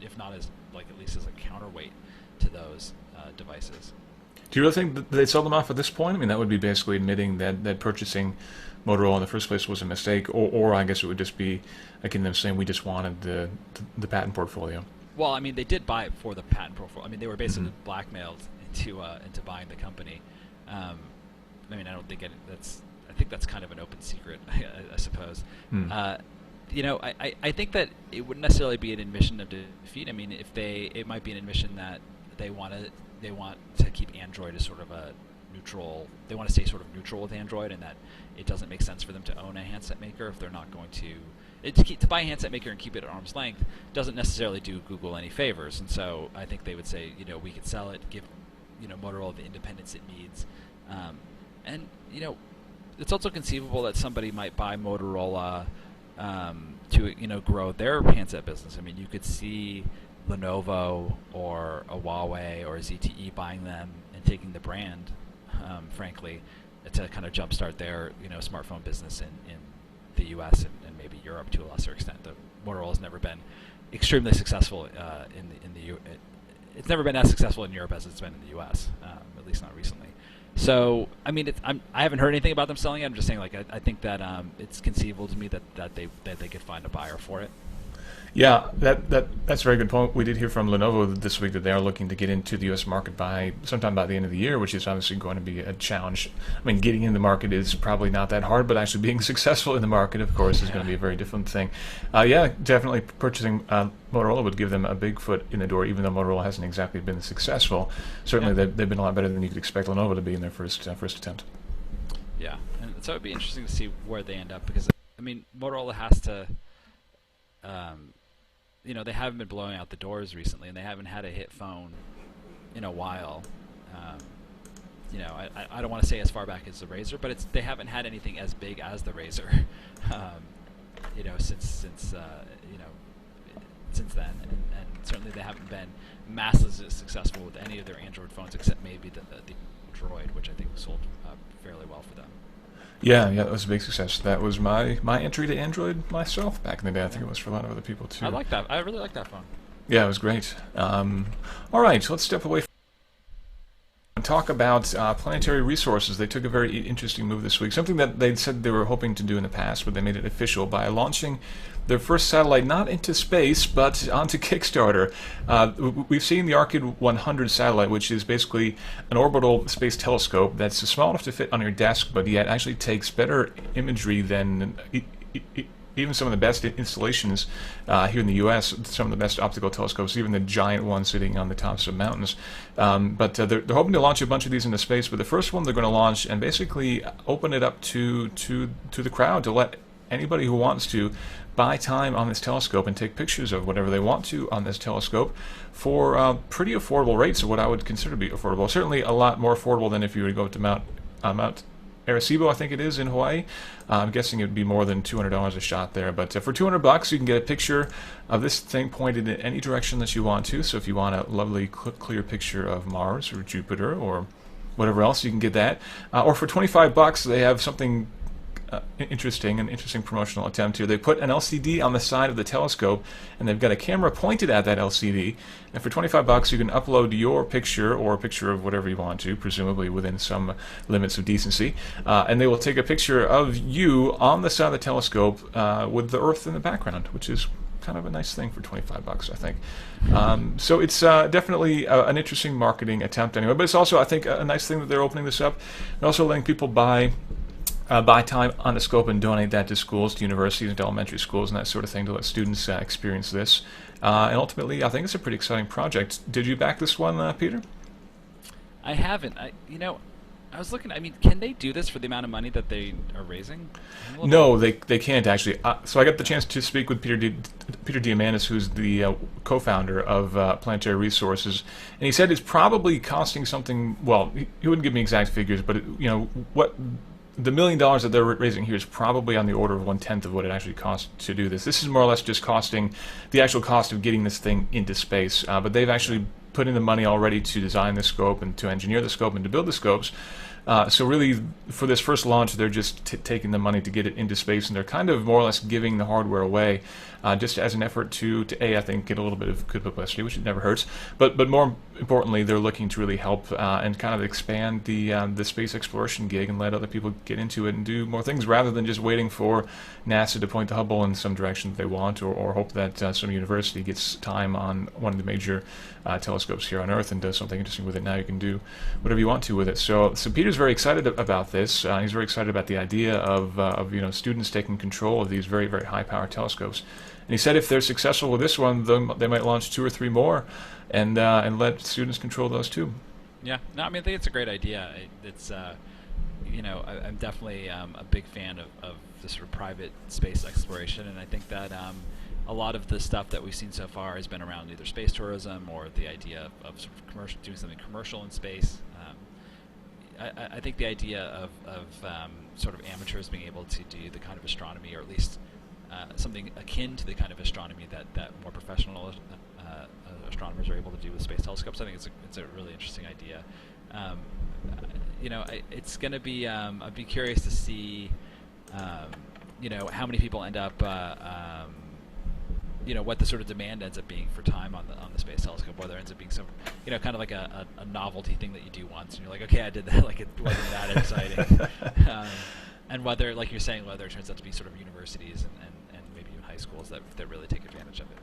If not as at least as a counterweight to those devices. Do you really think that they'd sell them off at this point? That would be basically admitting that purchasing Motorola in the first place was a mistake, or I guess it would just be akin to them saying we just wanted the patent portfolio. Well, they did buy it for the patent portfolio. They were basically blackmailed into buying the company. I don't think I think that's kind of an open secret, I suppose. I think that it wouldn't necessarily be an admission of defeat. It might be an admission that they want to keep Android as sort of a neutral. They want to stay sort of neutral with Android, and that it doesn't make sense for them to own a handset maker if they're not going to buy a handset maker and keep it at arm's length doesn't necessarily do Google any favors. And so I think they would say, we could sell it, give Motorola the independence it needs, and it's also conceivable that somebody might buy Motorola to grow their handset business. You could see Lenovo or a Huawei or a ZTE buying them and taking the brand, frankly, to kind of jumpstart their smartphone business in the U.S. and maybe Europe to a lesser extent. Motorola's never been extremely successful it's never been as successful in Europe as it's been in the U.S. At least not recently. So I haven't heard anything about them selling it. I'm just saying I think that it's conceivable to me that they could find a buyer for it. Yeah, that's a very good point. We did hear from Lenovo this week that they are looking to get into the U.S. market by sometime by the end of the year, which is obviously going to be a challenge. I mean, getting in the market is probably not that hard, but actually being successful in the market, of course, is going to be a very different thing. Yeah, definitely purchasing Motorola would give them a big foot in the door, even though Motorola hasn't exactly been successful. Certainly, they've been a lot better than you could expect Lenovo to be in their first attempt. Yeah, and so it'd be interesting to see where they end up because, I mean, Motorola has to. They haven't been blowing out the doors recently, and they haven't had a hit phone in a while. I don't want to say as far back as the Razr, but they haven't had anything as big as the Razr, since then, and certainly they haven't been massively successful with any of their Android phones, except maybe the Droid, which I think sold fairly well for them. Yeah, that was a big success. That was my entry to Android myself back in the day. I think it was for a lot of other people too. I like that. I really like that phone. Yeah, it was great. All right, so let's step away and talk about Planetary Resources. They took a very interesting move this week, something that they'd said they were hoping to do in the past, but they made it official by launching their first satellite not into space, but onto Kickstarter. We've seen the ARKYD 100 satellite, which is basically an orbital space telescope that's small enough to fit on your desk, but yet actually takes better imagery than even some of the best installations here in the U.S., some of the best optical telescopes, even the giant one sitting on the tops of mountains. But they're hoping to launch a bunch of these into space, but the first one they're going to launch and basically open it up to the crowd to let anybody who wants to buy time on this telescope and take pictures of whatever they want to on this telescope for pretty affordable rates of what I would consider to be affordable. Certainly a lot more affordable than if you were to go to Mount Arecibo, I think it is, in Hawaii. I'm guessing it would be more than $200 a shot there. But for $200, you can get a picture of this thing pointed in any direction that you want to. So if you want a lovely, clear picture of Mars or Jupiter or whatever else, you can get that. Or for $25, they have something an interesting promotional attempt here. They put an LCD on the side of the telescope, and they've got a camera pointed at that LCD. And for $25, you can upload your picture or a picture of whatever you want to, presumably within some limits of decency. And they will take a picture of you on the side of the telescope with the Earth in the background, which is kind of a nice thing for $25, I think. So it's definitely an interesting marketing attempt anyway. But it's also, I think, a nice thing that they're opening this up. They're also letting people buy time on the scope and donate that to schools, to universities, and to elementary schools, and that sort of thing to let students experience this. And ultimately, I think it's a pretty exciting project. Did you back this one, Peter? I haven't. I was looking. I mean, can they do this for the amount of money that they are raising? No, they can't actually. So I got the chance to speak with Peter Diamandis, who's the co-founder of Planetary Resources, and he said it's probably costing something. Well, he wouldn't give me exact figures, but what. The $1 million that they're raising here is probably on the order of 1/10 of what it actually costs to do this. This is more or less just costing the actual cost of getting this thing into space. But they've actually put in the money already to design the scope and to engineer the scope and to build the scopes. So really, for this first launch, they're just taking the money to get it into space, and they're kind of more or less giving the hardware away, just as an effort to I think, get a little bit of good publicity, which never hurts. But more importantly, they're looking to really help and kind of expand the space exploration gig and let other people get into it and do more things rather than just waiting for NASA to point the Hubble in some direction that they want, or hope that some university gets time on one of the major telescopes here on Earth and does something interesting with it. Now you can do whatever you want to with it. So Peter's very excited about this. He's very excited about the idea of students taking control of these very, very high-powered telescopes. And he said if they're successful with this one, they might launch 2 or 3 more and let students control those too. Yeah, no, I mean, I think it's a great idea. It's I'm definitely a big fan of the sort of private space exploration, and I think that a lot of the stuff that we've seen so far has been around either space tourism or the idea of sort of doing something commercial in space. I think the idea of sort of amateurs being able to do the kind of astronomy, or at least something akin to the kind of astronomy that more professional astronomers are able to do with space telescopes, I think it's a really interesting idea. It's going to be. I'd be curious to see, how many people end up. What the sort of demand ends up being for time on the space telescope, whether it ends up being some, kind of like a novelty thing that you do once, and you're like, okay, I did that, like it wasn't that exciting, and whether, like you're saying, whether it turns out to be sort of universities and maybe even high high schools that really take advantage of it.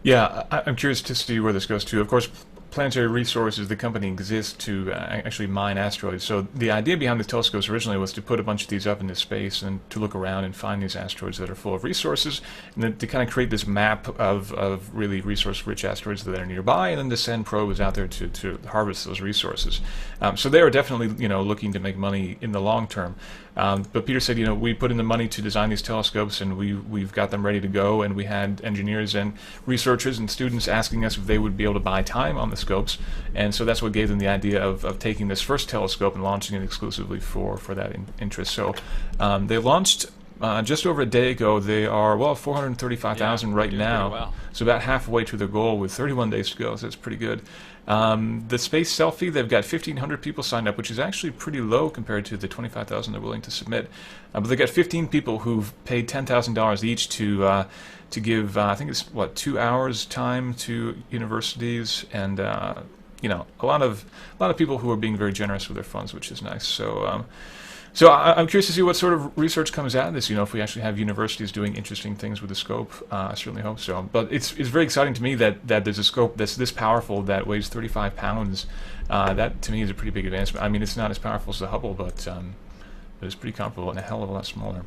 Yeah, I'm curious to see where this goes to. Of course, Planetary Resources, the company, exists to actually mine asteroids. So the idea behind the telescopes originally was to put a bunch of these up into space and to look around and find these asteroids that are full of resources, and then to kind of create this map of really resource-rich asteroids that are nearby, and then to send probes out there to harvest those resources. So they are definitely looking to make money in the long term. But Peter said, we put in the money to design these telescopes, and we've got them ready to go, and we had engineers and researchers and students asking us if they would be able to buy time on the scopes, and so that's what gave them the idea of taking this first telescope and launching it exclusively for that interest. So they launched just over a day ago. They are 435,000 right now, well. So about halfway to their goal with 31 days to go, so that's pretty good. The space selfie, they've got 1,500 people signed up, which is actually pretty low compared to the 25,000 they're willing to submit. But they've got 15 people who've paid $10,000 each to give, I think it's 2 hours time to universities, and a lot of people who are being very generous with their funds, which is nice. So I'm curious to see what sort of research comes out of this. If we actually have universities doing interesting things with the scope, I certainly hope so. But it's very exciting to me that there's a scope that's this powerful that weighs 35 pounds. That to me is a pretty big advancement. I mean, it's not as powerful as the Hubble, but it's pretty comparable and a hell of a lot smaller.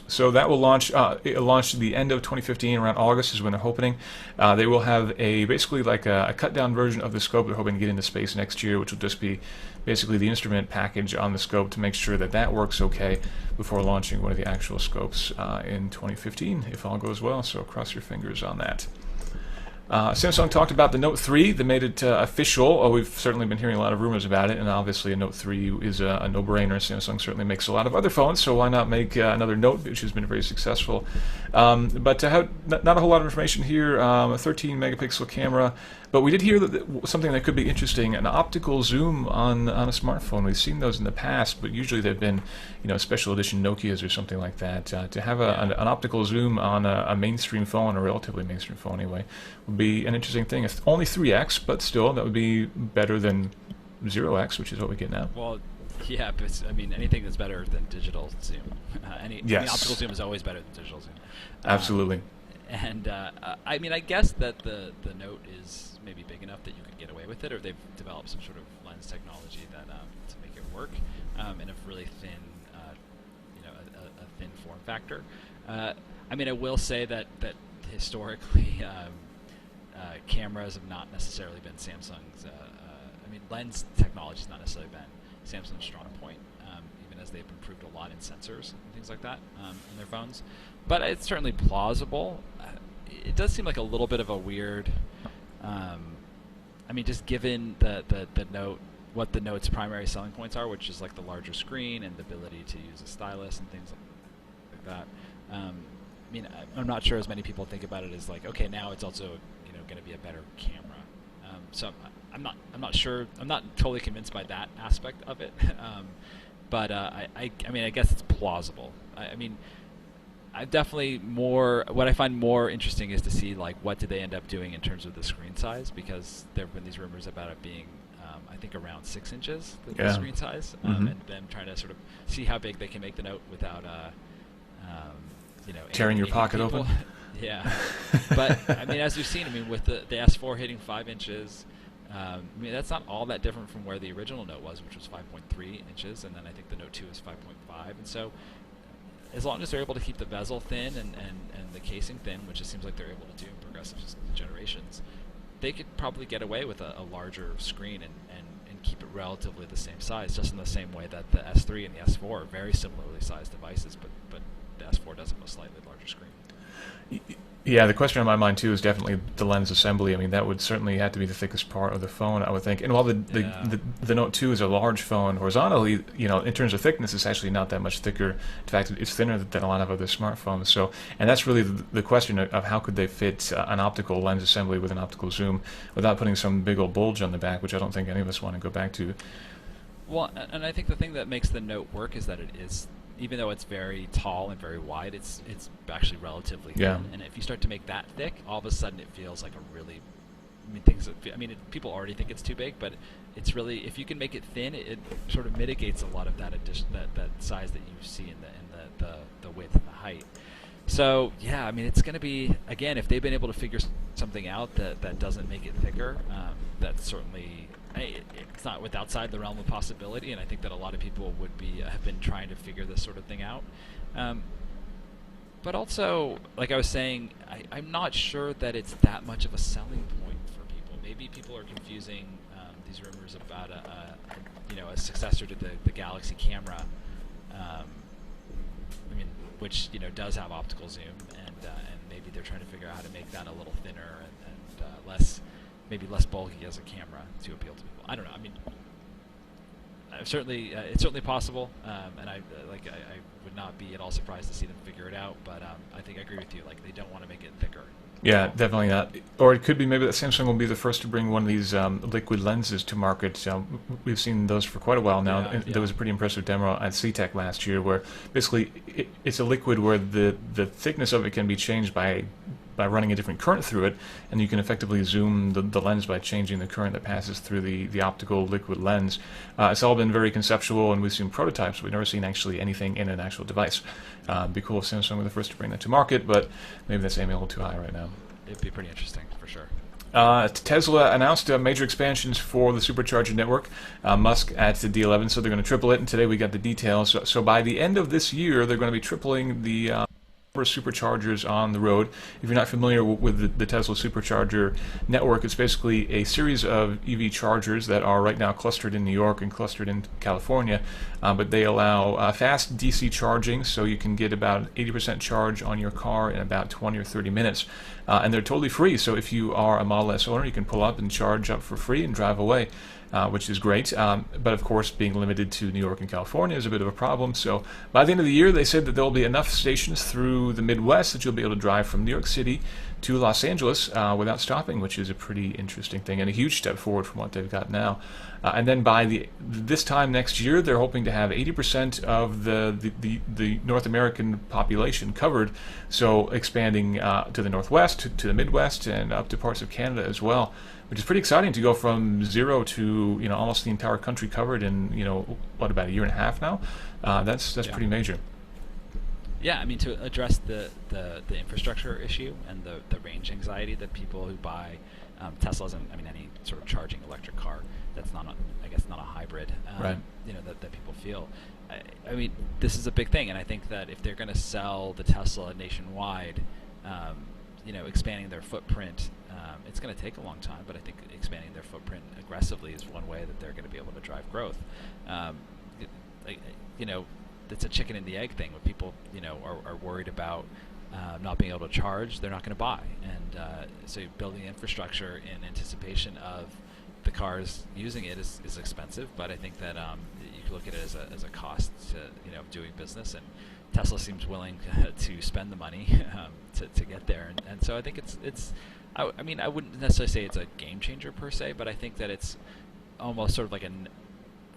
So that will launch. It'll launch at the end of 2015, around August is when they're hoping. They will have basically like a cut-down version of the scope. They're hoping to get into space next year, which will just be basically the instrument package on the scope to make sure that works okay before launching one of the actual scopes in 2015, if all goes well. So cross your fingers on that. Samsung talked about the Note 3. They made it official. We've certainly been hearing a lot of rumors about it, and obviously a Note 3 is a no-brainer. Samsung certainly makes a lot of other phones, so why not make another Note, which has been very successful. But not a whole lot of information here. A 13-megapixel camera, but we did hear something that could be interesting: an optical zoom on a smartphone. We've seen those in the past, but usually they've been, special edition Nokias or something like that. To have an optical zoom on a mainstream phone, a relatively mainstream phone anyway, would be an interesting thing. It's only 3x, but still, that would be better than 0x, which is what we get now. Well, yeah, but anything that's better than digital zoom. Optical zoom is always better than digital zoom. Absolutely. And I guess that the Note is maybe big enough that you could get away with it, or they've developed some sort of lens technology that to make it work in a really thin, a thin form factor. I will say that historically, cameras have not necessarily been Samsung's. Lens technology has not necessarily been Samsung's strong point, even as they've improved a lot in sensors and things like that in their phones. But it's certainly plausible. It does seem like a little bit of a weird. Just given the Note, what the Note's primary selling points are, which is like the larger screen and the ability to use a stylus and things like that. I'm not sure as many people think about it as like, okay, now it's also going to be a better camera. So I'm not sure. I'm not totally convinced by that aspect of it. But I guess it's plausible. I definitely what I find more interesting is to see like what did they end up doing in terms of the screen size, because there have been these rumors about it being I think around 6 inches the screen size, and them trying to sort of see how big they can make the Note without tearing your pocket open. Yeah, but as we've seen, with the S4 hitting 5 inches, that's not all that different from where the original Note was, which was 5.3 inches, and then I think the Note 2 is 5.5, and so as long as they're able to keep the bezel thin and the casing thin, which it seems like they're able to do in progressive generations, they could probably get away with a larger screen and keep it relatively the same size, just in the same way that the S3 and the S4 are very similarly sized devices, but the S4 does have a slightly larger screen. Yeah, the question on my mind too is definitely the lens assembly. That would certainly have to be the thickest part of the phone, I would think. And while the Note 2 is a large phone horizontally, in terms of thickness, it's actually not that much thicker. In fact, it's thinner than a lot of other smartphones. So, and that's really the question of how could they fit an optical lens assembly with an optical zoom without putting some big old bulge on the back, which I don't think any of us want to go back to. Well, and I think the thing that makes the Note work is that it is, even though it's very tall and very wide, it's actually relatively thin. Yeah. And if you start to make that thick, all of a sudden it feels like a really, people already think it's too big, but it's really, if you can make it thin, it sort of mitigates a lot of that size that you see in the width and the height. So yeah, I mean, it's going to be, again, if they've been able to figure something out that doesn't make it thicker, that's certainly, it's not outside the realm of possibility, and I think that a lot of people would be have been trying to figure this sort of thing out. But also, like I was saying, I'm not sure that it's that much of a selling point for people. Maybe people are confusing these rumors about a successor to the Galaxy camera. I mean, which does have optical zoom, and maybe they're trying to figure out how to make that a little thinner and less bulky as a camera to appeal to people. I don't know. I mean, it's certainly possible, and I would not be at all surprised to see them figure it out. But I think I agree with you. Like, they don't want to make it thicker. Yeah, definitely not. Or it could be maybe that Samsung will be the first to bring one of these liquid lenses to market. We've seen those for quite a while now. Yeah. There was a pretty impressive demo at CTEC last year where basically it's a liquid where the thickness of it can be changed by running a different current through it, and you can effectively zoom the lens by changing the current that passes through the optical liquid lens. It's all been very conceptual, and we've seen prototypes. We've never seen actually anything in an actual device. It'd be cool if Samsung were the first to bring that to market, but maybe that's aiming a little too high right now. It'd be pretty interesting, for sure. Tesla announced major expansions for the Supercharger Network. Musk at the D11, so they're going to triple it, and today we got the details. So by the end of this year, they're going to be tripling the superchargers on the road. If you're not familiar with the Tesla Supercharger Network, it's basically a series of EV chargers that are right now clustered in New York and clustered in California, but they allow fast DC charging, so you can get about 80% charge on your car in about 20 or 30 minutes. And they're totally free, so if you are a Model S owner, you can pull up and charge up for free and drive away. Which is great, but of course being limited to New York and California is a bit of a problem. So by the end of the year, they said that there will be enough stations through the Midwest that you'll be able to drive from New York City to Los Angeles without stopping, which is a pretty interesting thing and a huge step forward from what they've got now. And then by this time next year, they're hoping to have 80% of the North American population covered, so expanding to the Northwest, to the Midwest, and up to parts of Canada as well, which is pretty exciting to go from zero to almost the entire country covered in about a year and a half now. That's pretty major. Yeah, I mean, to address the infrastructure issue and the range anxiety that people who buy Teslas and any sort of charging electric car that's not a hybrid, right. That people feel. I mean, this is a big thing, and I think that if they're going to sell the Tesla nationwide, expanding their footprint, it's going to take a long time, but I think expanding their footprint aggressively is one way that they're going to be able to drive growth. It's a chicken and the egg thing. When people, are worried about not being able to charge, they're not going to buy. And so building infrastructure in anticipation of the cars using it is expensive, but I think that you could look at it as a cost to doing business, and Tesla seems willing to spend the money to get there, and so I think it's I mean, I wouldn't necessarily say it's a game changer per se, but I think that it's almost sort of like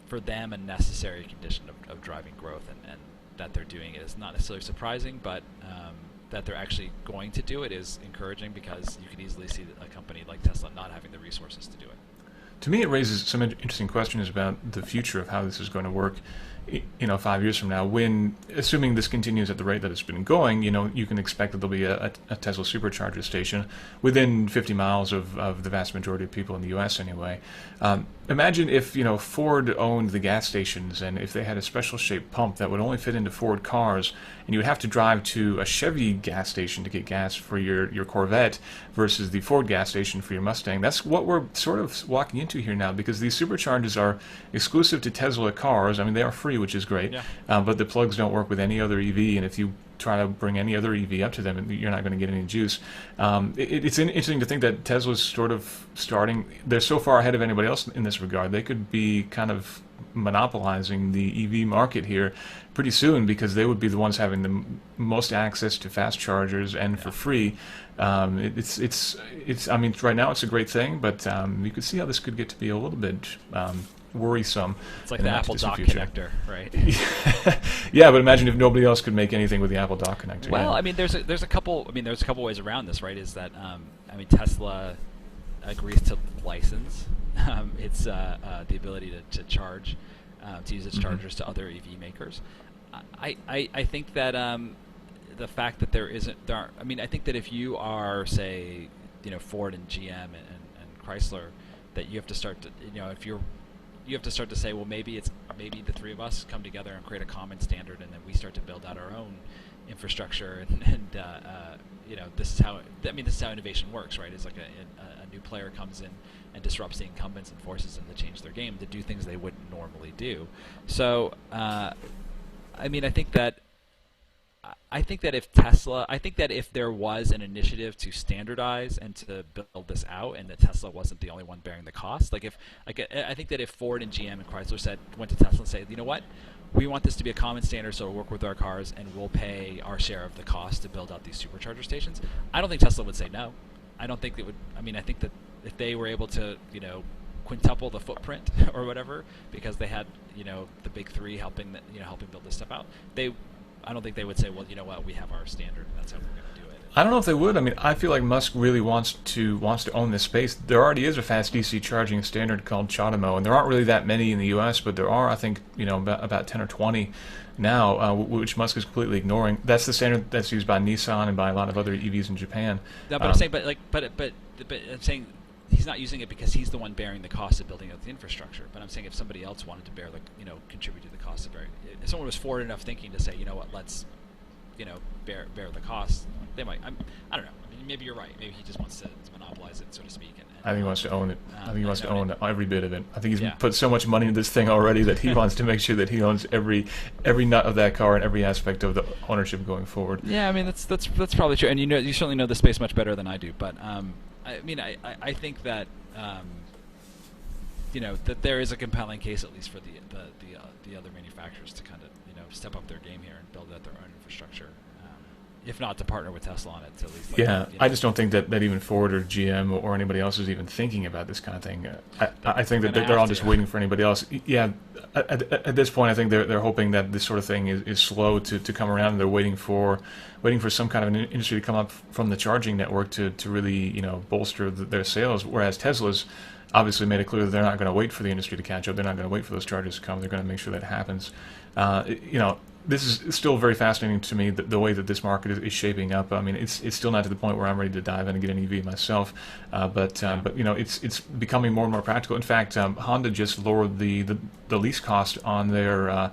for them a necessary condition of driving growth, and that they're doing it is not necessarily surprising, but that they're actually going to do it is encouraging, because you could easily see a company like Tesla not having the resources to do it. To me, it raises some interesting questions about the future of how this is going to work. 5 years from now, when, assuming this continues at the rate that it's been going, you can expect that there'll be a Tesla supercharger station within 50 miles of the vast majority of people in the U.S. anyway. Imagine if, Ford owned the gas stations, and if they had a special shaped pump that would only fit into Ford cars, and you would have to drive to a Chevy gas station to get gas for your Corvette versus the Ford gas station for your Mustang. That's what we're sort of walking into here now, because these superchargers are exclusive to Tesla cars. I mean, they are free, which is great, yeah. But the plugs don't work with any other EV, and if you try to bring any other EV up to them, you're not going to get any juice. It's interesting to think that Tesla's sort of starting, they're so far ahead of anybody else in this regard. They could be kind of monopolizing the EV market here pretty soon, because they would be the ones having the most access to fast chargers and for free. It's I mean, right now it's a great thing, but you could see how this could get to be a little bit worrisome. It's like the Apple dock connector, right? Yeah, but imagine if nobody else could make anything with the Apple dock connector. Well, yeah. I mean, there's a couple ways around this, right? Is that Tesla agrees to license its the ability to charge, to use its chargers to other EV makers. I think that the fact that there aren't. I mean, I think that if you are, say, Ford and GM and Chrysler, that you have to start to, if you have to start to say, well, maybe the three of us come together and create a common standard, and then we start to build out our own infrastructure, and this is how innovation works, right? It's like a new player comes in and disrupts the incumbents and forces them to change their game to do things they wouldn't normally do. So, I think that if there was an initiative to standardize and to build this out, and that Tesla wasn't the only one bearing the cost, I think that if Ford and GM and Chrysler went to Tesla and said, you know what, we want this to be a common standard, so we'll work with our cars and we'll pay our share of the cost to build out these supercharger stations, I don't think Tesla would say no. I don't think it would. I mean, I think that if they were able to, quintuple the footprint or whatever, because they had, the big three helping build this stuff out, I don't think they would say, well, you know what, we have our standard, and that's how we're going to do it. I don't know if they would. I mean, I feel like Musk really wants to own this space. There already is a fast DC charging standard called CHAdeMO, and there aren't really that many in the U.S., but there are, I think, about 10 or 20 now, which Musk is completely ignoring. That's the standard that's used by Nissan and by a lot of other EVs in Japan. No, but I'm saying, but I'm saying he's not using it because he's the one bearing the cost of building out the infrastructure. But I'm saying if somebody else wanted to bear, contribute to the cost of if someone was forward enough thinking to say, you know what, let's, bear the cost, they might. I don't know. I mean, maybe you're right. Maybe he just wants to monopolize it, so to speak. I think he wants to own it. I think he wants to own every bit of it. I think he's put so much money into this thing already that he wants to make sure that he owns every nut of that car and every aspect of the ownership going forward. Yeah, I mean that's probably true, and you certainly know the space much better than I do. But I think that that there is a compelling case, at least for the other manufacturers, to kind of step up their game here and build out their own infrastructure. If not to partner with Tesla on it, to at least. I just don't think that even Ford or GM or anybody else is even thinking about this kind of thing. I think that they're all just waiting for anybody else. Yeah, at this point, I think they're hoping that this sort of thing is slow to come around, and they're waiting for some kind of an industry to come up from the charging network to really bolster their sales. Whereas Tesla's obviously made it clear that they're not going to wait for the industry to catch up. They're not going to wait for those chargers to come. They're going to make sure that happens. This is still very fascinating to me, the way that this market is shaping up. I mean, it's still not to the point where I'm ready to dive in and get an EV myself, but it's becoming more and more practical. In fact, Honda just lowered the lease cost on their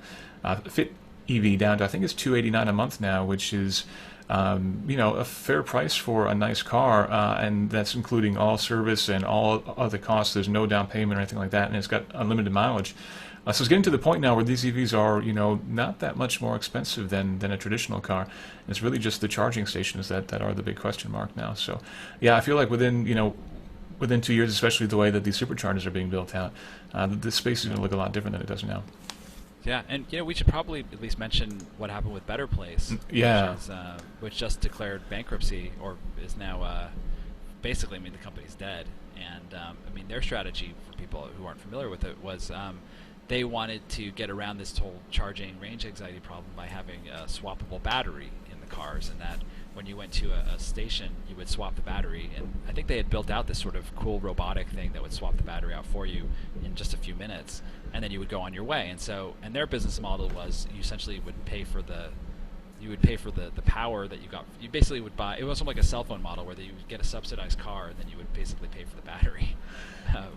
Fit EV down to, I think it's $289 a month now, which is a fair price for a nice car, and that's including all service and all other costs. There's no down payment or anything like that, and it's got unlimited mileage. So it's getting to the point now where these EVs are, not that much more expensive than a traditional car. And it's really just the charging stations that are the big question mark now. So, yeah, I feel like within 2 years, especially the way that these superchargers are being built out, this space is going to look a lot different than it does now. Yeah, and we should probably at least mention what happened with Better Place. Yeah. Which just declared bankruptcy, or is now basically, the company's dead. And their strategy, for people who aren't familiar with it, was they wanted to get around this whole charging range anxiety problem by having a swappable battery in the cars, and that when you went to a station, you would swap the battery. And I think they had built out this sort of cool robotic thing that would swap the battery out for you in just a few minutes, and then you would go on your way. And their business model was you essentially would pay for the power that you got. You basically would buy. It wasn't like a cell phone model where you would get a subsidized car and then you would basically pay for the battery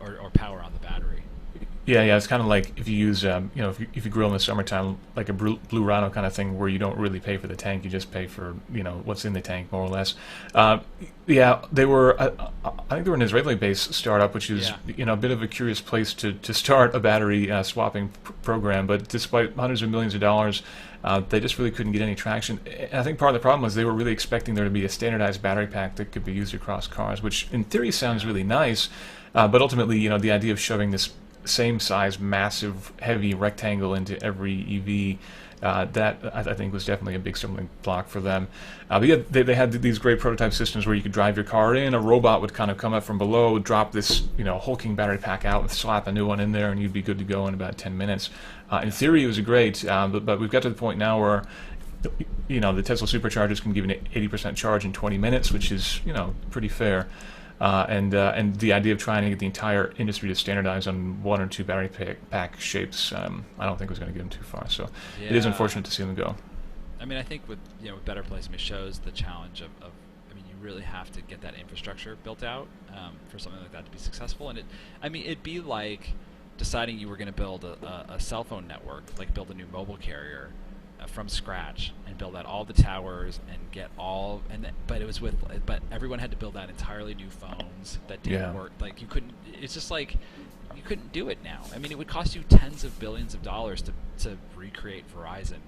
or power on the battery. Yeah, it's kind of like if you use, if you grill in the summertime, like a Blue Rhino kind of thing, where you don't really pay for the tank, you just pay for, what's in the tank, more or less. They were, I think they were an Israeli-based startup, which is, a bit of a curious place to start a battery swapping program. But despite hundreds of millions of dollars, they just really couldn't get any traction. And I think part of the problem was they were really expecting there to be a standardized battery pack that could be used across cars, which in theory sounds really nice, but ultimately, the idea of shoving this same size, massive, heavy rectangle into every EV, that I think was definitely a big stumbling block for them. But yeah, they had these great prototype systems where you could drive your car in, a robot would kind of come up from below, drop this hulking battery pack out, and slap a new one in there, and you'd be good to go in about 10 minutes. In theory, it was great, but we've got to the point now where the Tesla superchargers can give an 80% charge in 20 minutes, which is pretty fair. And the idea of trying to get the entire industry to standardize on one or two battery pack shapes, I don't think was going to get them too far. So it is unfortunate to see them go. I mean, I think with with Better Place, it shows the challenge of I mean, you really have to get that infrastructure built out for something like that to be successful. And it'd be like deciding you were going to build a cell phone network, like build a new mobile carrier from scratch and build out all the towers and get all but everyone had to build out entirely new phones that didn't work. Like you couldn't. It's just like you couldn't do it now. I mean, it would cost you tens of billions of dollars to recreate Verizon.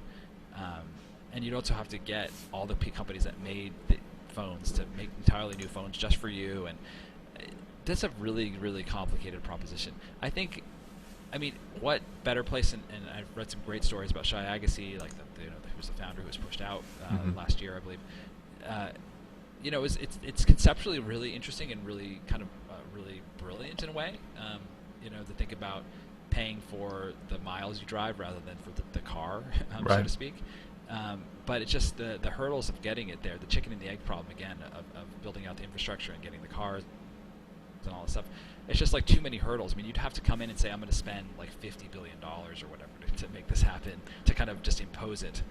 And you'd also have to get all the companies that made the phones to make entirely new phones just for you, and that's a really, really complicated proposition. I mean, what Better Place, and I've read some great stories about Shai Agassi, like who's the founder who was pushed out last year, I believe. It's conceptually really interesting and really kind of really brilliant in a way. To think about paying for the miles you drive rather than for the car, so to speak. But it's just the hurdles of getting it there, the chicken and the egg problem again of building out the infrastructure and getting the cars and all this stuff. It's just like too many hurdles. I mean, you'd have to come in and say, I'm going to spend like $50 billion or whatever to make this happen, to kind of just impose it.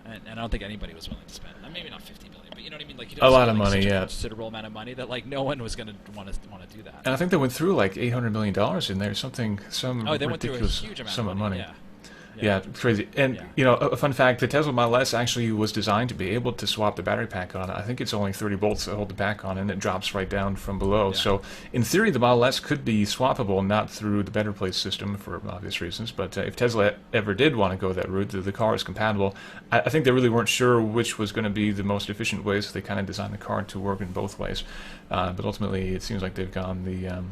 And I don't think anybody was willing to spend. Maybe not $50 billion, but you know what I mean. Like a lot of money, a considerable amount of money that like no one was going to want to do that. And I think they went through like $800 million in there, some they went through a ridiculous huge amount sum of money. Yeah, crazy. And, a fun fact, the Tesla Model S actually was designed to be able to swap the battery pack on. I think it's only 30 volts to hold the pack on, and it drops right down from below. Yeah. So, in theory, the Model S could be swappable, not through the Better Place system for obvious reasons. But if Tesla ever did want to go that route, the car is compatible. I think they really weren't sure which was going to be the most efficient way, so they kind of designed the car to work in both ways. But ultimately, it seems like they've gone the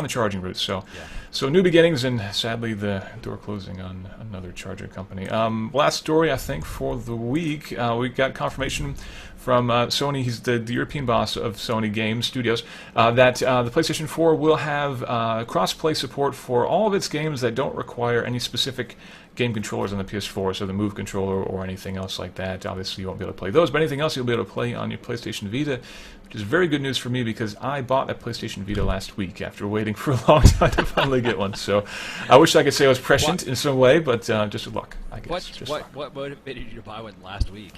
charging route. So new beginnings, and sadly the door closing on another charger company. Last story, I think, for the week. We got confirmation from Sony. He's the European boss of Sony Game Studios, that the PlayStation 4 will have cross-play support for all of its games that don't require any specific game controllers on the PS4, so the Move controller or anything else like that. Obviously, you won't be able to play those, but anything else you'll be able to play on your PlayStation Vita, which is very good news for me because I bought a PlayStation Vita last week after waiting for a long time to finally get one. So I wish I could say I was prescient in some way, but just luck, I guess. What motivated you to buy one last week?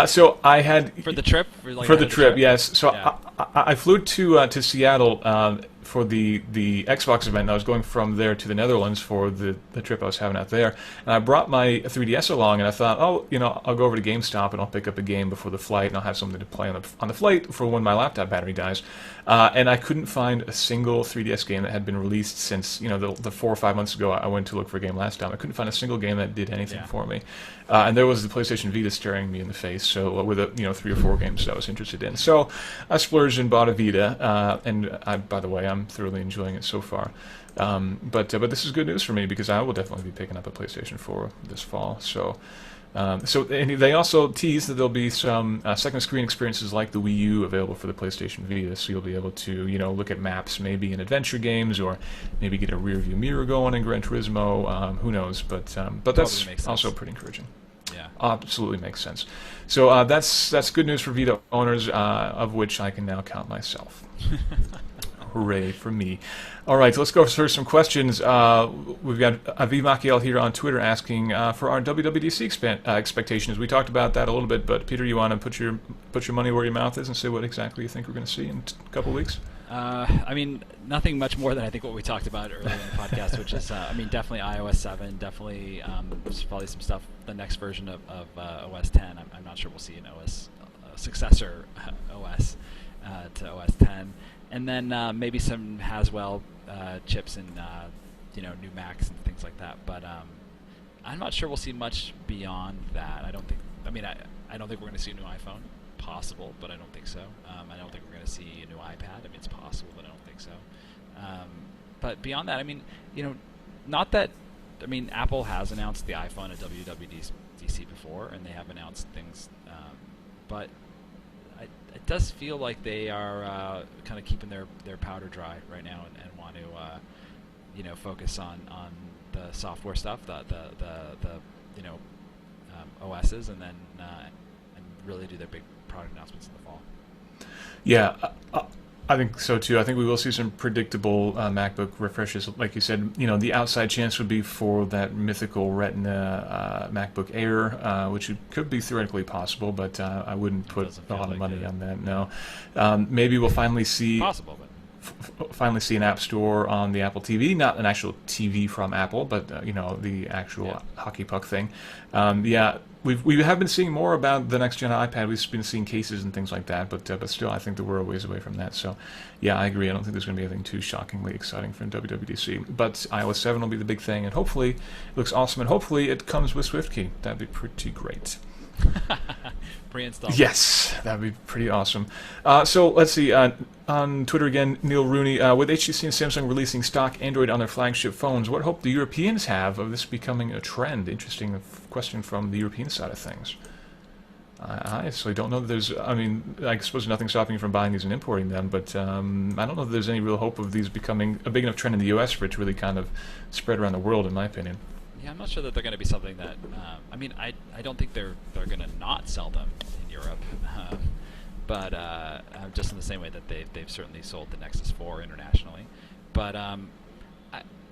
So I had for the trip. For the trip, yes. So I flew to Seattle for the Xbox event, and I was going from there to the Netherlands for the trip I was having out there. And I brought my 3DS along, and I thought, I'll go over to GameStop and I'll pick up a game before the flight, and I'll have something to play on the flight for when my laptop battery dies. And I couldn't find a single 3DS game that had been released since, the 4 or 5 months ago I went to look for a game last time. I couldn't find a single game that did anything for me. And there was the PlayStation Vita staring me in the face, so with 3 or 4 games that I was interested in. So I splurged and bought a Vita, and by the way, I'm thoroughly enjoying it so far. But this is good news for me because I will definitely be picking up a PlayStation 4 this fall. So and they also tease that there'll be some second screen experiences like the Wii U available for the PlayStation Vita, so you'll be able to look at maps maybe in adventure games, or maybe get a rear view mirror going in Gran Turismo. Who knows? But that's also pretty encouraging. Yeah, absolutely makes sense. So that's good news for Vita owners, of which I can now count myself. Hooray for me. All right, let's go through some questions. We've got Aviv Makiel here on Twitter asking for our WWDC expectations. We talked about that a little bit, but Peter, you want to put your money where your mouth is and say what exactly you think we're going to see in a couple of weeks? Nothing much more than I think what we talked about earlier in the podcast, which is, definitely iOS 7, definitely there's probably some stuff, the next version of OS 10. I'm not sure we'll see an OS successor OS to OS 10. And then maybe some Haswell chips and new Macs and things like that. But I'm not sure we'll see much beyond that. I don't think. I don't think we're going to see a new iPhone. Possible, but I don't think so. I don't think we're going to see a new iPad. It's possible, but I don't think so. But beyond that, not that. Apple has announced the iPhone at WWDC before, and they have announced things, but it does feel like they are kind of keeping their powder dry right now and want to focus on the software stuff, the OSs, and then and really do their big product announcements in the fall. Yeah, I think so too. I think we will see some predictable MacBook refreshes, like you said. The outside chance would be for that mythical Retina MacBook Air, which could be theoretically possible, but I wouldn't put a lot of money on that. No, maybe we'll finally see possible, but finally see an app store on the Apple TV, not an actual TV from Apple, but the actual hockey puck thing. We have been seeing more about the next gen iPad. We've been seeing cases and things like that, but still, I think that we're a ways away from that. So, I agree. I don't think there's going to be anything too shockingly exciting from WWDC. But iOS 7 will be the big thing, and hopefully it looks awesome, and hopefully it comes with SwiftKey. That'd be pretty great. Pre-installed. Yes, that'd be pretty awesome. So let's see. On Twitter again, Neil Rooney, with HTC and Samsung releasing stock Android on their flagship phones, what hope do Europeans have of this becoming a trend? Interesting question from the European side of things. I honestly don't know that there's, I suppose nothing's stopping you from buying these and importing them, but I don't know that there's any real hope of these becoming a big enough trend in the US for it to really kind of spread around the world, in my opinion. Yeah, I'm not sure that they're going to be something that. I don't think they're going to not sell them in Europe, but just in the same way that they've certainly sold the Nexus 4 internationally. But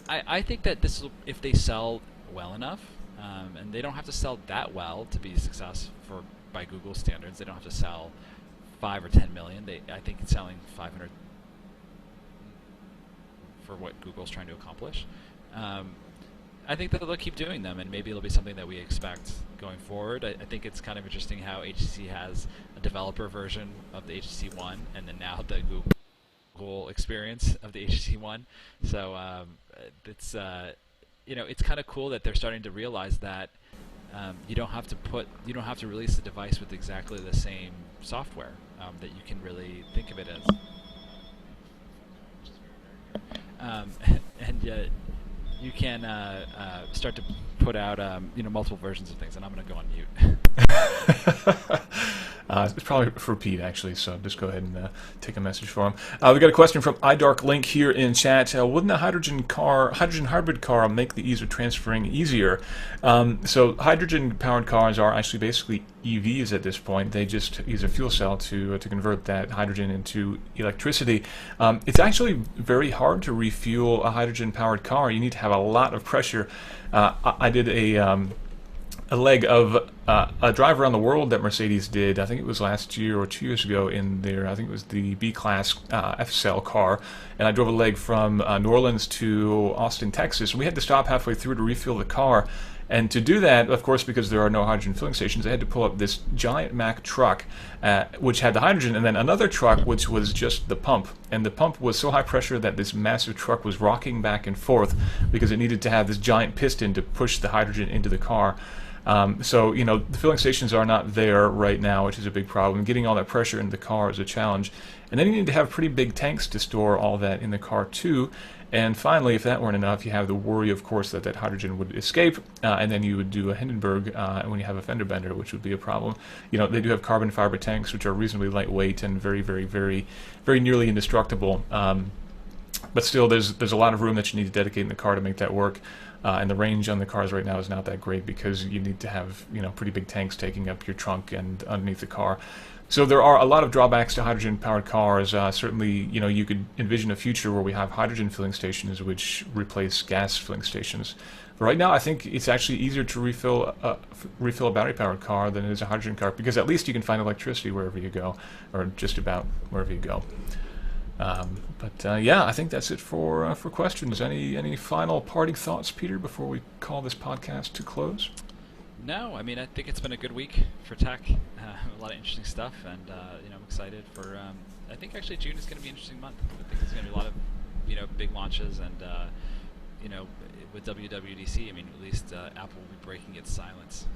I think that this will, if they sell well enough, and they don't have to sell that well to be successful by Google standards. They don't have to sell 5 or 10 million. I think it's selling 500 for what Google's trying to accomplish. I think that they'll keep doing them, and maybe it'll be something that we expect going forward. I think it's kind of interesting how HTC has a developer version of the HTC One, and then now the Google experience of the HTC One. So it's it's kind of cool that they're starting to realize that you don't have to release the device with exactly the same software. That you can really think of it as. You can start to put out multiple versions of things, and I'm going to go on mute. It's probably for Pete, actually, so just go ahead and take a message for him. We got a question from iDarkLink here in chat. Wouldn't a hydrogen hybrid car make the ease of transferring easier? So hydrogen-powered cars are actually basically EVs at this point. They just use a fuel cell to convert that hydrogen into electricity. It's actually very hard to refuel a hydrogen-powered car. You need to have a lot of pressure. I did a leg of a drive around the world that Mercedes did. I think it was last year or 2 years ago in their, I think it was the B-Class F-Cell car. And I drove a leg from New Orleans to Austin, Texas. And we had to stop halfway through to refuel the car. And to do that, of course, because there are no hydrogen filling stations, they had to pull up this giant Mack truck, which had the hydrogen, and then another truck, which was just the pump. And the pump was so high pressure that this massive truck was rocking back and forth because it needed to have this giant piston to push the hydrogen into the car. So, the filling stations are not there right now, which is a big problem. Getting all that pressure into the car is a challenge. And then you need to have pretty big tanks to store all that in the car, too. And finally, if that weren't enough, you have the worry, of course, that hydrogen would escape, and then you would do a Hindenburg when you have a fender bender, which would be a problem. They do have carbon fiber tanks, which are reasonably lightweight and very, very, very, very nearly indestructible. But still, there's a lot of room that you need to dedicate in the car to make that work. And the range on the cars right now is not that great because you need to have pretty big tanks taking up your trunk and underneath the car. So there are a lot of drawbacks to hydrogen-powered cars. Certainly, you could envision a future where we have hydrogen filling stations which replace gas filling stations. But right now, I think it's actually easier to refill a battery-powered car than it is a hydrogen car because at least you can find electricity wherever you go, or just about wherever you go. I think that's it for questions. Any final parting thoughts, Peter, before we call this podcast to close? No, I think it's been a good week for tech. A lot of interesting stuff, and I'm excited for. I think actually June is going to be an interesting month. I think there's going to be a lot of big launches, and with WWDC, at least Apple will be breaking its silence.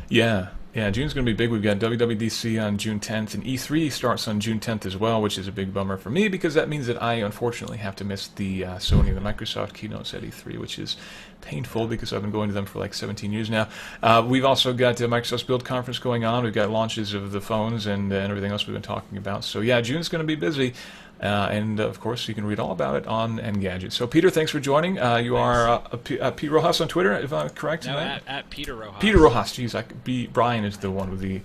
Yeah, June's going to be big. We've got WWDC on June 10th, and E3 starts on June 10th as well, which is a big bummer for me because that means that I unfortunately have to miss the Sony and the Microsoft keynotes at E3, which is painful because I've been going to them for like 17 years now. We've also got the Microsoft's Build Conference going on. We've got launches of the phones and everything else we've been talking about. So yeah, June's going to be busy. And of course, you can read all about it on Engadget. So, Peter, thanks for joining. You are Pete Rojas on Twitter, if I'm correct. No, at Peter Rojas. Peter Rojas. Geez, Brian is the one with the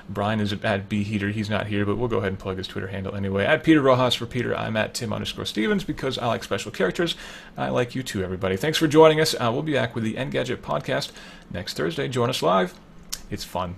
Brian is at bheater. He's not here, but we'll go ahead and plug his Twitter handle anyway. At Peter Rojas for Peter, I'm at Tim_Stevens because I like special characters. I like you too, everybody. Thanks for joining us. We'll be back with the Engadget Podcast next Thursday. Join us live. It's fun.